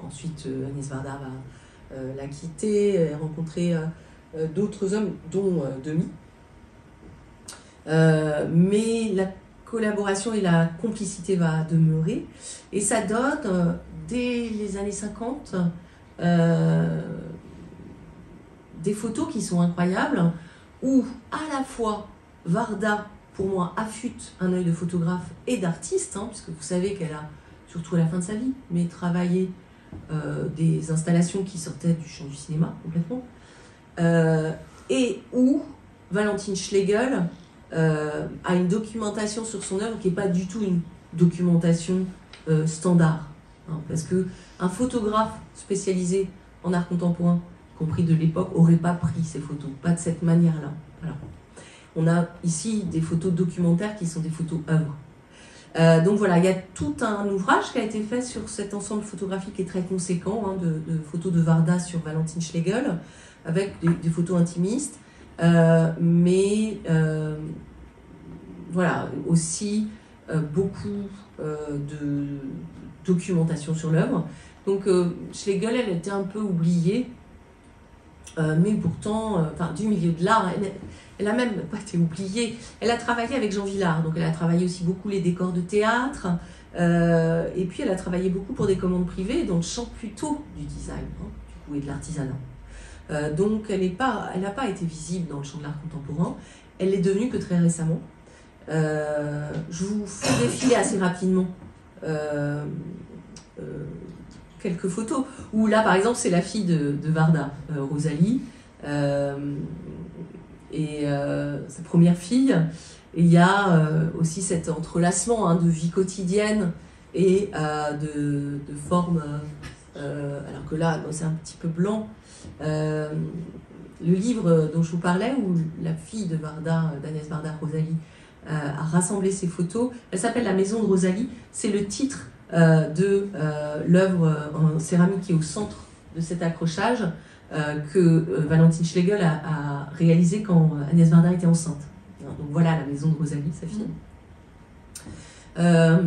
Ensuite, Agnès Varda va la quitter et rencontrer d'autres hommes, dont Demy. Mais la collaboration et la complicité va demeurer. Et ça donne, dès les années 50, des photos qui sont incroyables, où à la fois Varda, pour moi, affûte un œil de photographe et d'artiste, hein, puisque vous savez qu'elle a, surtout à la fin de sa vie, mais travaillé des installations qui sortaient du champ du cinéma, complètement, et où Valentine Schlegel a une documentation sur son œuvre qui n'est pas du tout une documentation standard. Hein, parce qu'un photographe spécialisé en art contemporain, compris de l'époque, n'aurait pas pris ces photos, pas de cette manière-là. Voilà. On a ici des photos documentaires qui sont des photos œuvres. Donc voilà, il y a tout un ouvrage qui a été fait sur cet ensemble photographique qui est très conséquent, hein, de photos de Varda sur Valentine Schlegel, avec des photos intimistes, mais voilà, aussi beaucoup de documentation sur l'œuvre. Donc Schlegel, elle était un peu oubliée, mais pourtant, du milieu de l'art, elle a même pas été oubliée. Elle a travaillé avec Jean Vilar, donc elle a travaillé aussi beaucoup les décors de théâtre, et puis elle a travaillé beaucoup pour des commandes privées, dans le champ plutôt du design, hein, du coup, et de l'artisanat. Donc elle n'a pas été visible dans le champ de l'art contemporain. Elle l'est devenue que très récemment. Je vous fais défiler assez rapidement quelques photos, où là par exemple c'est la fille de Varda, Rosalie, et sa première fille. Et il y a aussi cet entrelacement, hein, de vie quotidienne et de formes, alors que là c'est un petit peu blanc. Le livre dont je vous parlais, où la fille de Varda, d'Agnès Varda, Rosalie, a rassemblé ses photos, elle s'appelle La Maison de Rosalie, c'est le titre de l'œuvre en céramique qui est au centre de cet accrochage que Valentine Schlegel a réalisé quand Agnès Varda était enceinte. Donc voilà La Maison de Rosalie, sa fille. Là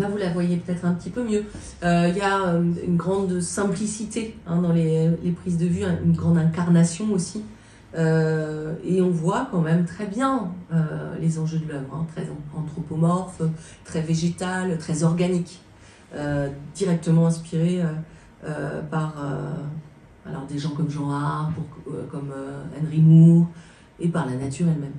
vous la voyez peut-être un petit peu mieux. Il y a une grande simplicité, hein, dans les prises de vue, une grande incarnation aussi. Et on voit quand même très bien les enjeux de l'œuvre, hein, très anthropomorphe, très végétal, très organique, directement inspiré par alors des gens comme Jean Art, comme Henry Moore, et par la nature elle-même.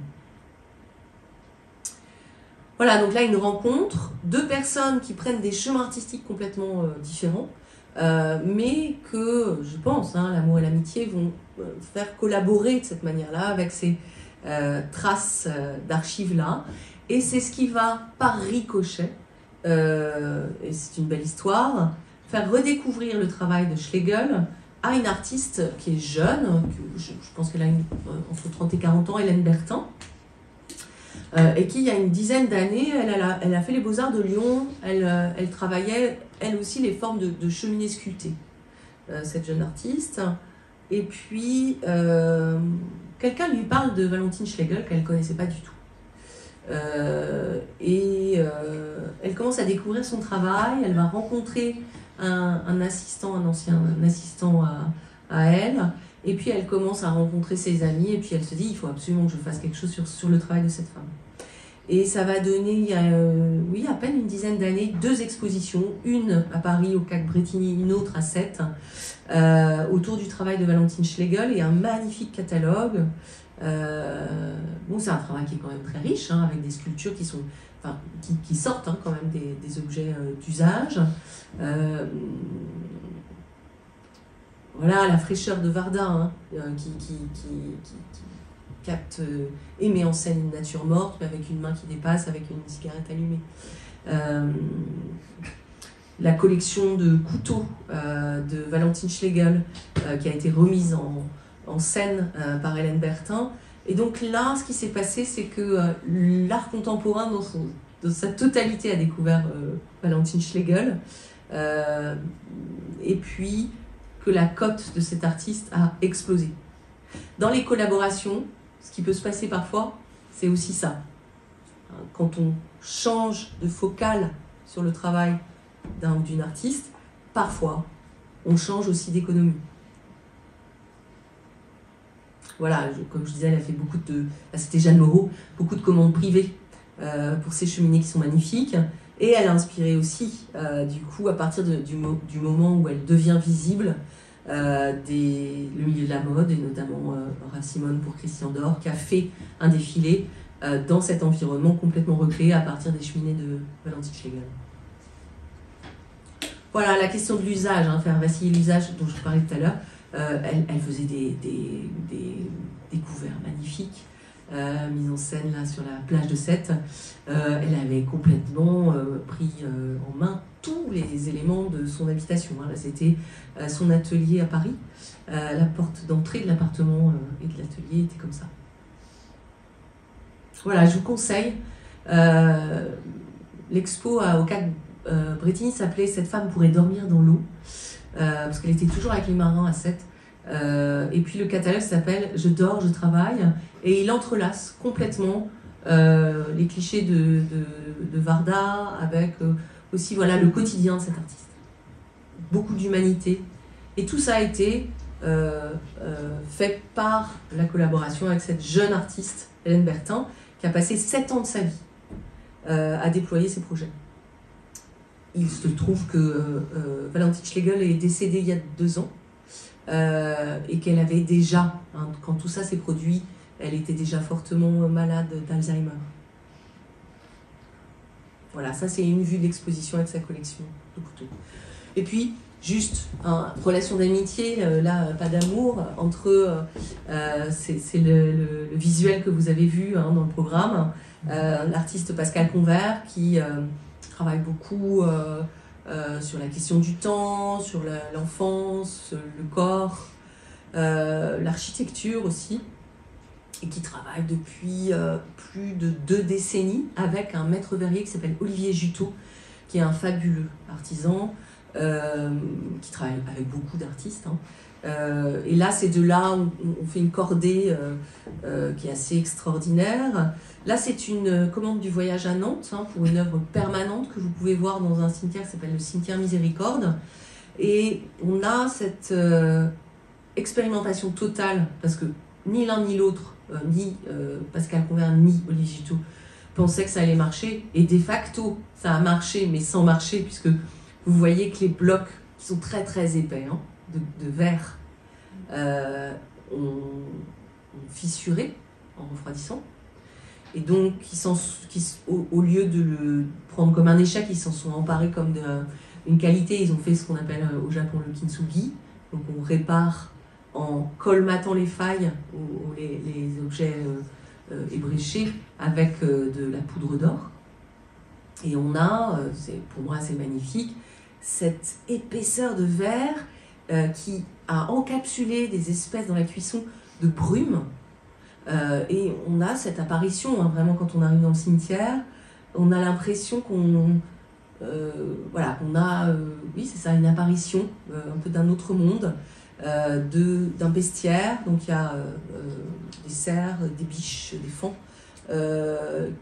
Voilà, donc là une rencontre, deux personnes qui prennent des chemins artistiques complètement différents, mais que, je pense, hein, l'amour et l'amitié vont faire collaborer de cette manière-là, avec ces traces d'archives-là. Et c'est ce qui va, par ricochet, et c'est une belle histoire, faire redécouvrir le travail de Schlegel à une artiste qui est jeune, je pense qu'elle a entre 30 et 40 ans, Hélène Bertin, et qui, il y a une dizaine d'années, elle a fait les Beaux-Arts de Lyon, elle travaillait elle aussi, les formes de cheminées sculptées, cette jeune artiste. Et puis, quelqu'un lui parle de Valentine Schlegel qu'elle ne connaissait pas du tout. Elle commence à découvrir son travail, elle va rencontrer un assistant, un assistant à elle, et puis elle commence à rencontrer ses amis, et puis elle se dit, il faut absolument que je fasse quelque chose sur le travail de cette femme. Et ça va donner, il y a à peine une dizaine d'années, 2 expositions, une à Paris au CAC Bretigny, une autre à Sète, autour du travail de Valentine Schlegel, et un magnifique catalogue. C'est un travail qui est quand même très riche, hein, avec des sculptures qui sortent quand même des objets d'usage. Voilà la fraîcheur de Varda, qui capte et met en scène une nature morte, mais avec une main qui dépasse, avec une cigarette allumée. La collection de couteaux de Valentine Schlegel, qui a été remise en scène par Hélène Bertin. Et donc là, ce qui s'est passé, c'est que l'art contemporain, dans sa totalité, a découvert Valentine Schlegel. Et puis que la cote de cet artiste a explosé. Dans les collaborations, ce qui peut se passer parfois, c'est aussi ça. Quand on change de focale sur le travail d'un ou d'une artiste, parfois, on change aussi d'économie. Voilà, comme je disais, elle a fait beaucoup de... C'était Jeanne Moreau, beaucoup de commandes privées pour ses cheminées qui sont magnifiques. Et elle a inspiré aussi, du coup, à partir du moment où elle devient visible, le milieu de la mode, et notamment Raph Simone pour Christian Dior, qui a fait un défilé dans cet environnement complètement recréé à partir des cheminées de Valentine Schlegel. Voilà, la question de l'usage, faire vaciller l'usage dont je parlais tout à l'heure. Elle faisait des couverts magnifiques, mis en scène là, sur la plage de Sète. Elle avait complètement pris en main tous les éléments de son habitation. Là, c'était son atelier à Paris. La porte d'entrée de l'appartement et de l'atelier était comme ça. Voilà, je vous conseille. L'expo au CAC Bretigny s'appelait « Cette femme pourrait dormir dans l'eau ». Parce qu'elle était toujours avec les marins à Sète. Et puis le catalogue s'appelle « Je dors, je travaille ». Et il entrelace complètement les clichés de Varda avec aussi le quotidien de cet artiste. Beaucoup d'humanité. Et tout ça a été fait par la collaboration avec cette jeune artiste, Hélène Bertin, qui a passé 7 ans de sa vie à déployer ses projets. Il se trouve que Valentine Schlegel est décédée il y a 2 ans et qu'elle avait déjà, quand tout ça s'est produit, elle était déjà fortement malade d'Alzheimer. Voilà, ça c'est une vue de l'exposition avec sa collection de couteaux. Et puis, juste, relation d'amitié, là, pas d'amour, entre eux, c'est le visuel que vous avez vu dans le programme, l'artiste Pascal Convert qui travaille beaucoup sur la question du temps, sur l'enfance, le corps, l'architecture aussi, et qui travaille depuis plus de 2 décennies avec un maître verrier qui s'appelle Olivier Juteau, qui est un fabuleux artisan, qui travaille avec beaucoup d'artistes. Et là, c'est de là où on fait une cordée qui est assez extraordinaire. Là, c'est une commande du voyage à Nantes pour une œuvre permanente que vous pouvez voir dans un cimetière qui s'appelle le cimetière Miséricorde. Et on a cette expérimentation totale, parce que ni l'un ni l'autre, ni Pascal Convert, ni Olivier Juteau, pensaient que ça allait marcher. Et de facto, ça a marché, mais sans marcher, puisque vous voyez que les blocs qui sont très très épais, de verre, ont fissuré en refroidissant. Et donc, au lieu de le prendre comme un échec, ils s'en sont emparés comme une qualité. Ils ont fait ce qu'on appelle au Japon le kintsugi. Donc, on répare en colmatant les failles ou les objets ébréchés avec de la poudre d'or. Et on a, pour moi c'est magnifique, cette épaisseur de verre qui a encapsulé des espèces dans la cuisson de brume. Et on a cette apparition, vraiment quand on arrive dans le cimetière, on a l'impression voilà, on a, oui, c'est ça, une apparition un peu d'un autre monde, d'un bestiaire. Donc il y a des cerfs, des biches, des faons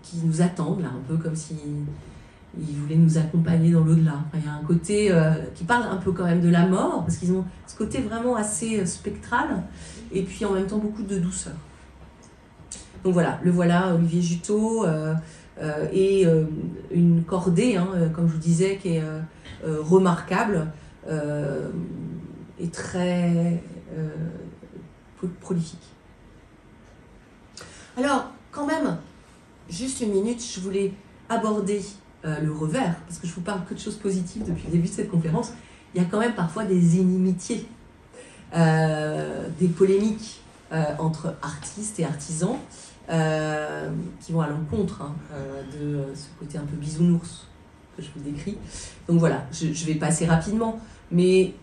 qui nous attendent, là, un peu comme si ils voulaient nous accompagner dans l'au-delà. Enfin, il y a un côté qui parle un peu quand même de la mort, parce qu'ils ont ce côté vraiment assez spectral, et puis en même temps beaucoup de douceur. Donc voilà, le voilà, Olivier Juteau, et une cordée, hein, comme je vous disais, qui est remarquable et très prolifique. Alors, quand même, juste une minute, je voulais aborder le revers, parce que je vous parle que de choses positives depuis le début de cette conférence. Il y a quand même parfois des inimitiés, des polémiques entre artistes et artisans qui vont à l'encontre de ce côté un peu bisounours que je vous décris. Donc voilà, je vais passer rapidement, mais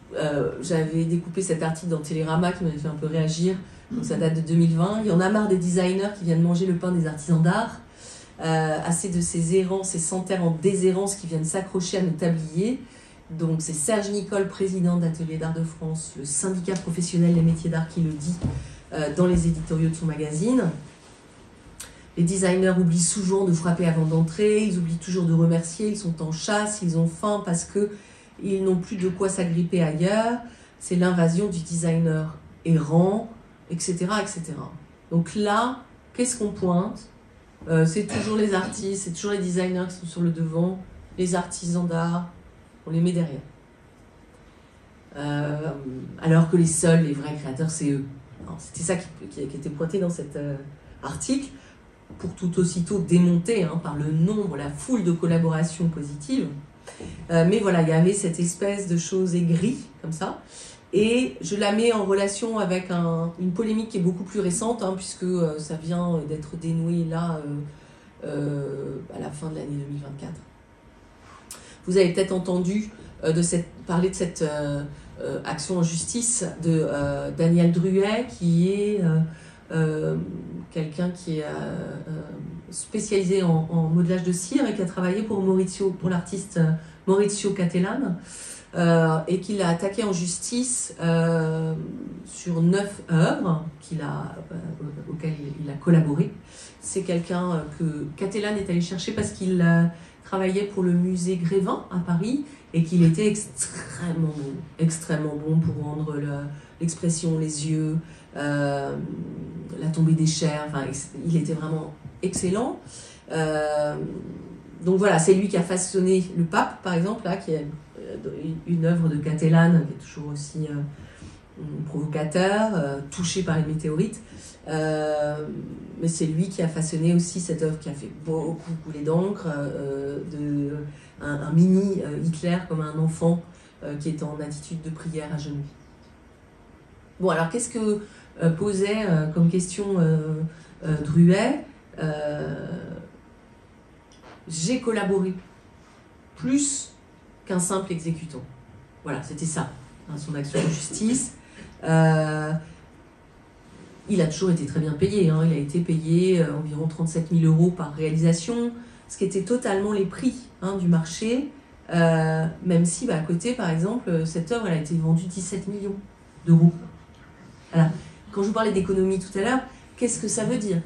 j'avais découpé cet article dans Télérama qui m'avait fait un peu réagir. Donc ça date de 2020. Il y en a marre des designers qui viennent manger le pain des artisans d'art. Assez de ces errants, ces centaires en déshérence qui viennent s'accrocher à nos tabliers. Donc c'est Serge Nicole, président d'Atelier d'Art de France, le syndicat professionnel des métiers d'art, qui le dit dans les éditoriaux de son magazine. Les designers oublient souvent de frapper avant d'entrer, ils oublient toujours de remercier, ils sont en chasse, ils ont faim parce qu'ils n'ont plus de quoi s'agripper ailleurs. C'est l'invasion du designer errant, etc., etc. Donc là, qu'est-ce qu'on pointe ? C'est toujours les artistes, c'est toujours les designers qui sont sur le devant, les artisans d'art, on les met derrière. Alors que les seuls, les vrais créateurs, c'est eux. C'était ça qui était pointé dans cet article, pour tout aussitôt démonter par le nombre, la foule de collaborations positives. Mais voilà, il y avait cette espèce de chose aigrie, comme ça. Et je la mets en relation avec une polémique qui est beaucoup plus récente, puisque ça vient d'être dénoué là, à la fin de l'année 2024. Vous avez peut-être entendu parler de cette action en justice de Daniel Druet, qui est quelqu'un qui est spécialisé en modelage de cire et qui a travaillé pour l'artiste Maurizio Cattelan. Et qu'il a attaqué en justice sur 9 œuvres auxquelles il a collaboré. C'est quelqu'un que Cattelan est allé chercher parce qu'il travaillait pour le musée Grévin à Paris et qu'il était extrêmement bon pour rendre l'expression, les yeux, la tombée des chairs. Enfin, il était vraiment excellent. Donc voilà, c'est lui qui a façonné le pape, par exemple, là, qui est une œuvre de Cattelan qui est toujours aussi provocateur, touché par les météorites. Mais c'est lui qui a façonné aussi cette œuvre qui a fait beaucoup couler d'encre, un mini Hitler comme un enfant qui est en attitude de prière à genoux. Bon, alors qu'est-ce que posait comme question Druet ? J'ai collaboré plus qu'un simple exécutant. Voilà, c'était ça, son action en justice. Il a toujours été très bien payé. Il a été payé environ 37 000 € par réalisation, ce qui était totalement les prix du marché, même si à côté, par exemple, cette œuvre elle a été vendue 17 millions d'euros. Voilà. Quand je vous parlais d'économie tout à l'heure, qu'est-ce que ça veut dire ?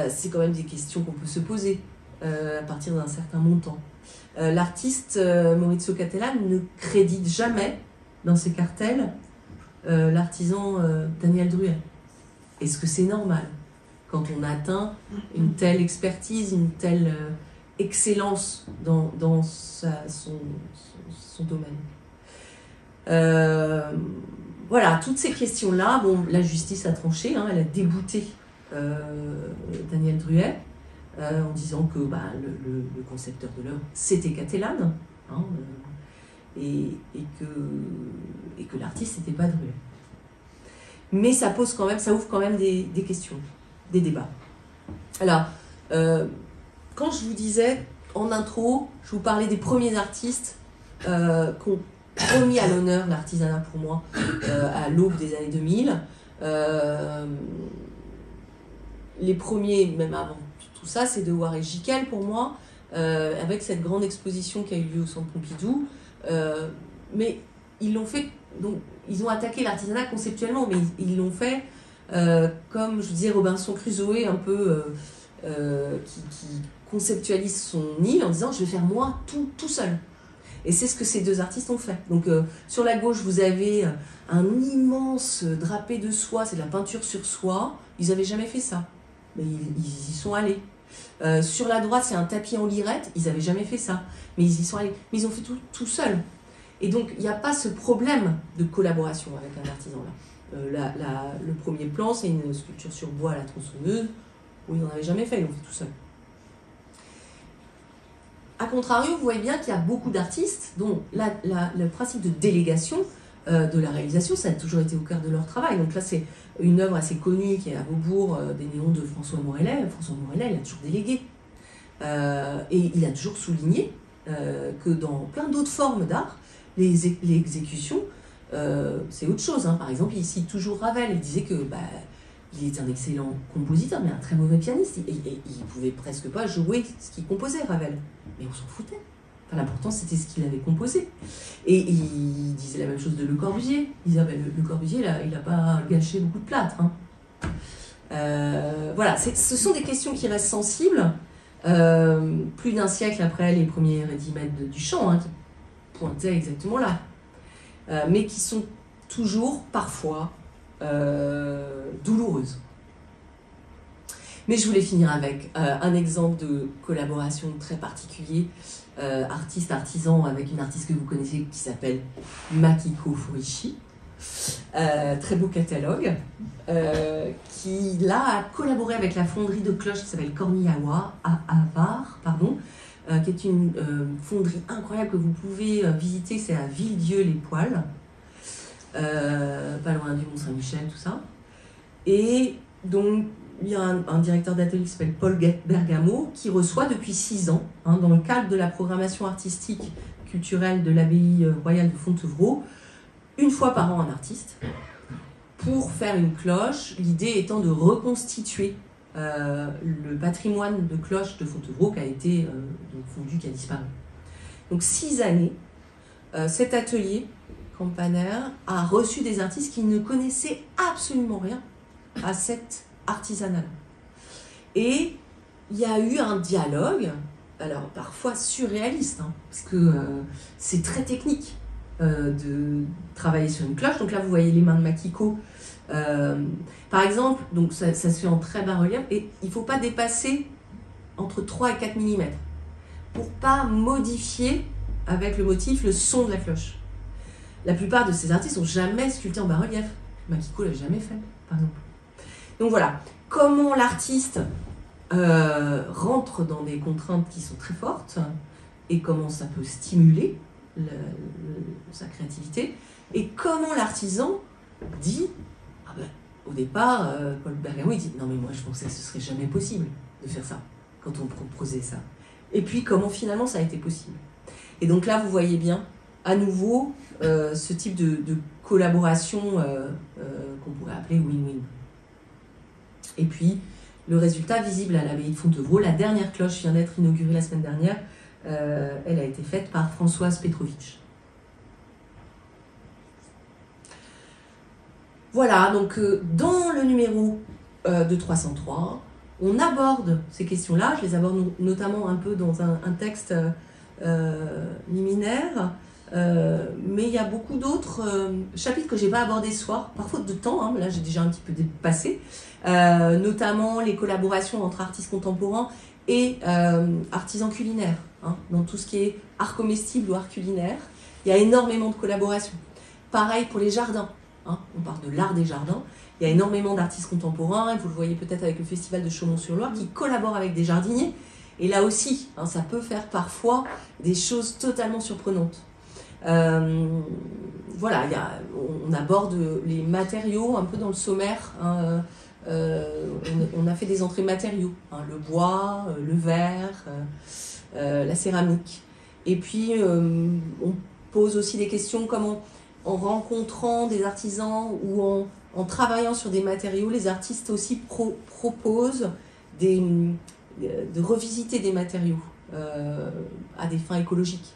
C'est quand même des questions qu'on peut se poser à partir d'un certain montant. L'artiste Maurizio Cattelan ne crédite jamais dans ses cartels l'artisan Daniel Druet. Est-ce que c'est normal quand on atteint une telle expertise, une telle excellence dans son domaine? Voilà, toutes ces questions-là, bon, la justice a tranché, elle a débouté Daniel Druet, en disant que le concepteur de l'œuvre, c'était Cattelan, et que l'artiste, c'était pas Druet. Mais ça ouvre quand même des questions, des débats. Alors, quand je vous disais, en intro, je vous parlais des premiers artistes qui ont remis à l'honneur l'artisanat pour moi à l'aube des années 2000. Les premiers, même avant tout ça, c'est Dewar et Giquel pour moi. avec cette grande exposition qui a eu lieu au Centre Pompidou. Mais ils l'ont fait, donc ils ont attaqué l'artisanat conceptuellement, mais ils l'ont fait comme je disais Robinson Crusoe, un peu qui conceptualise son île en disant je vais faire moi tout seul. Et c'est ce que ces deux artistes ont fait. Donc sur la gauche, vous avez un immense drapé de soie, c'est de la peinture sur soie. Ils n'avaient jamais fait ça, mais ils y sont allés. Sur la droite, c'est un tapis en lirette, ils n'avaient jamais fait ça, mais ils y sont allés. Mais ils ont fait tout seuls. Et donc, il n'y a pas ce problème de collaboration avec un artisan là. Le premier plan, c'est une sculpture sur bois à la tronçonneuse, où ils n'en avaient jamais fait, ils l'ont fait tout seuls. A contrario, vous voyez bien qu'il y a beaucoup d'artistes dont le principe de délégation de la réalisation, ça a toujours été au cœur de leur travail. Donc là, c'est une œuvre assez connue qui est à Beaubourg, des néons de François Morellet. François Morellet, il a toujours délégué. Et il a toujours souligné que dans plein d'autres formes d'art, les exécutions, c'est autre chose. Hein. Par exemple, il cite toujours Ravel. Il disait que il était un excellent compositeur, mais un très mauvais pianiste. Il ne pouvait presque pas jouer ce qu'il composait, Ravel. Mais on s'en foutait. Enfin, l'important, c'était ce qu'il avait composé. Et il disait la même chose de Le Corbusier. Il disait, Le Corbusier, il n'a pas gâché beaucoup de plâtre. Hein. Voilà, ce sont des questions qui restent sensibles. Plus d'un siècle après les premiers rédimètres de Duchamp, hein, qui pointaient exactement là. Mais qui sont toujours, parfois, douloureuse. Mais je voulais finir avec un exemple de collaboration très particulier, artiste-artisan, avec une artiste que vous connaissez qui s'appelle Makiko Furishi. Très beau catalogue, qui là a collaboré avec la fonderie de cloches qui s'appelle Cornillawa à Var, qui est une fonderie incroyable que vous pouvez visiter, c'est à Villedieu-les-Poils. Pas loin du Mont-Saint-Michel, tout ça. Et donc, il y a un directeur d'atelier qui s'appelle Paul Bergamo, qui reçoit depuis 6 ans, hein, dans le cadre de la programmation artistique culturelle de l'abbaye royale de Fontevraud, une fois par an un artiste, pour faire une cloche, l'idée étant de reconstituer le patrimoine de cloches de Fontevraud qui a été fondu, qui a disparu. Donc 6 années, cet atelier Campaner a reçu des artistes qui ne connaissaient absolument rien à cet artisanat. Et il y a eu un dialogue, alors parfois surréaliste, hein, parce que c'est très technique de travailler sur une cloche. Donc là, vous voyez les mains de Makiko. Par exemple, donc ça se fait en très bas relief, et il ne faut pas dépasser entre 3 et 4 mm pour ne pas modifier avec le motif le son de la cloche. La plupart de ces artistes n'ont jamais sculpté en bas-relief. Makiko ne l'a jamais fait, par exemple. Donc voilà, comment l'artiste rentre dans des contraintes qui sont très fortes et comment ça peut stimuler sa créativité, et comment l'artisan dit, au départ, Paul Bergamo, il dit « Non mais moi je pensais que ce serait jamais possible de faire ça, quand on proposait ça. » Et puis comment finalement ça a été possible. Et donc là, vous voyez bien, à nouveau, ce type de collaboration qu'on pourrait appeler win-win. Et puis, le résultat visible à l'abbaye de Fontevraud, la dernière cloche vient d'être inaugurée la semaine dernière, elle a été faite par Françoise Petrovitch. Voilà, donc dans le numéro de 303, on aborde ces questions-là, je les aborde notamment un peu dans un texte liminaire, mais il y a beaucoup d'autres chapitres que je n'ai pas abordés ce soir, par faute de temps, hein, là j'ai déjà un petit peu dépassé, notamment les collaborations entre artistes contemporains et artisans culinaires, hein, dans tout ce qui est art comestible ou art culinaire, il y a énormément de collaborations. Pareil pour les jardins, hein, on parle de l'art des jardins, il y a énormément d'artistes contemporains, et vous le voyez peut-être avec le festival de Chaumont-sur-Loire, qui collaborent avec des jardiniers, et là aussi, hein, ça peut faire parfois des choses totalement surprenantes. Voilà, on aborde les matériaux un peu dans le sommaire, hein, on a fait des entrées matériaux, hein, le bois, le verre, la céramique. Et puis, on pose aussi des questions comme en rencontrant des artisans ou en travaillant sur des matériaux, les artistes aussi proposent de revisiter des matériaux à des fins écologiques.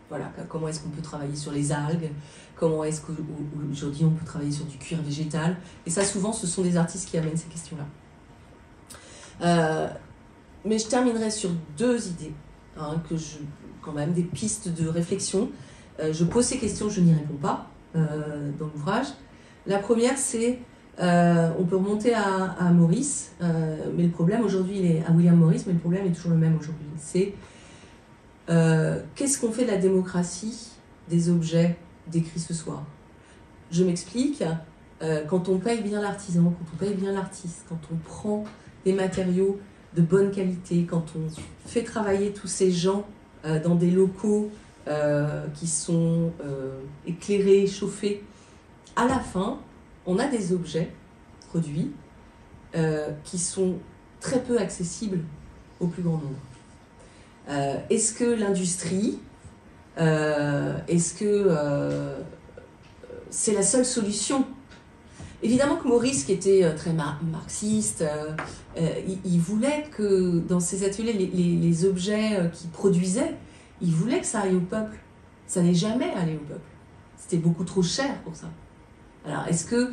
Voilà, comment est-ce qu'on peut travailler sur les algues, comment est-ce qu'aujourd'hui on peut travailler sur du cuir végétal. Et ça, souvent, ce sont des artistes qui amènent ces questions-là. Mais je terminerai sur 2 idées, quand même, des pistes de réflexion. Je pose ces questions, je n'y réponds pas dans l'ouvrage. La première, c'est, on peut remonter à Morris, mais le problème aujourd'hui, il est à William Morris, mais le problème est toujours le même aujourd'hui. C'est qu'est-ce qu'on fait de la démocratie des objets décrits ce soir? Je m'explique. Quand on paye bien l'artisan, quand on paye bien l'artiste, quand on prend des matériaux de bonne qualité, quand on fait travailler tous ces gens dans des locaux qui sont éclairés, chauffés, à la fin, on a des objets produits qui sont très peu accessibles au plus grand nombre. Est-ce que l'industrie, est-ce que c'est la seule solution? Évidemment que Maurice, qui était très marxiste, il voulait que dans ses ateliers, les objets qu'il produisait, il voulait que ça aille au peuple. Ça n'est jamais allé au peuple. C'était beaucoup trop cher pour ça. Alors, est-ce que,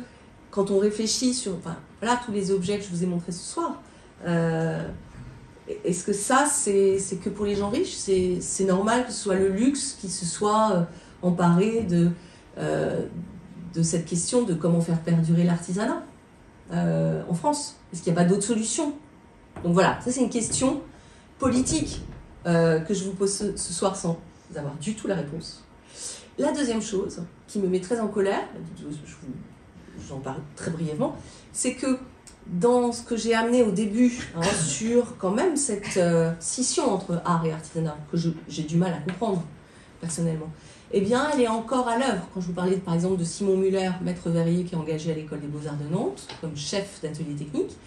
quand on réfléchit sur voilà, tous les objets que je vous ai montrés ce soir, est-ce que ça, c'est que pour les gens riches? C'est normal que ce soit le luxe qui se soit emparé de cette question de comment faire perdurer l'artisanat en France? Est-ce qu'il n'y a pas d'autre solution? Donc voilà, ça c'est une question politique que je vous pose ce soir sans avoir du tout la réponse. La deuxième chose qui me met très en colère, j'en parle très brièvement, c'est que dans ce que j'ai amené au début, sur quand même cette scission entre art et artisanat, que j'ai du mal à comprendre personnellement, eh bien, elle est encore à l'œuvre. Quand je vous parlais par exemple de Simon Muller, maître verrier qui est engagé à l'école des Beaux-Arts de Nantes, comme chef d'atelier technique,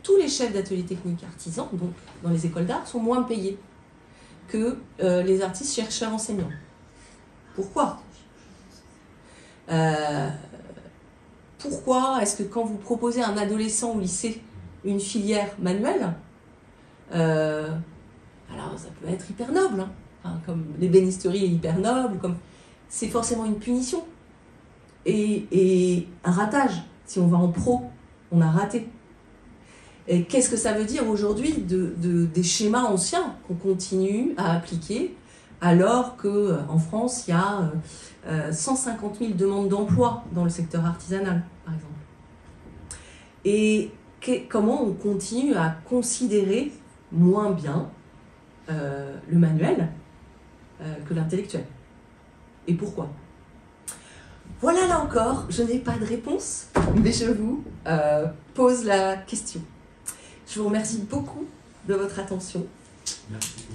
tous les chefs d'atelier technique artisans, donc dans les écoles d'art, sont moins payés que les artistes chercheurs enseignants. Pourquoi? Pourquoi est-ce que quand vous proposez à un adolescent au lycée une filière manuelle, alors ça peut être hyper noble, comme l'ébénisterie est hyper noble, c'est forcément une punition et un ratage. Si on va en pro, on a raté. Et qu'est-ce que ça veut dire aujourd'hui des schémas anciens qu'on continue à appliquer alors qu'en France, il y a 150 000 demandes d'emploi dans le secteur artisanal, par exemple. Et comment on continue à considérer moins bien le manuel que l'intellectuel? Et pourquoi? Voilà, là encore, je n'ai pas de réponse, mais je vous pose la question. Je vous remercie beaucoup de votre attention. Merci.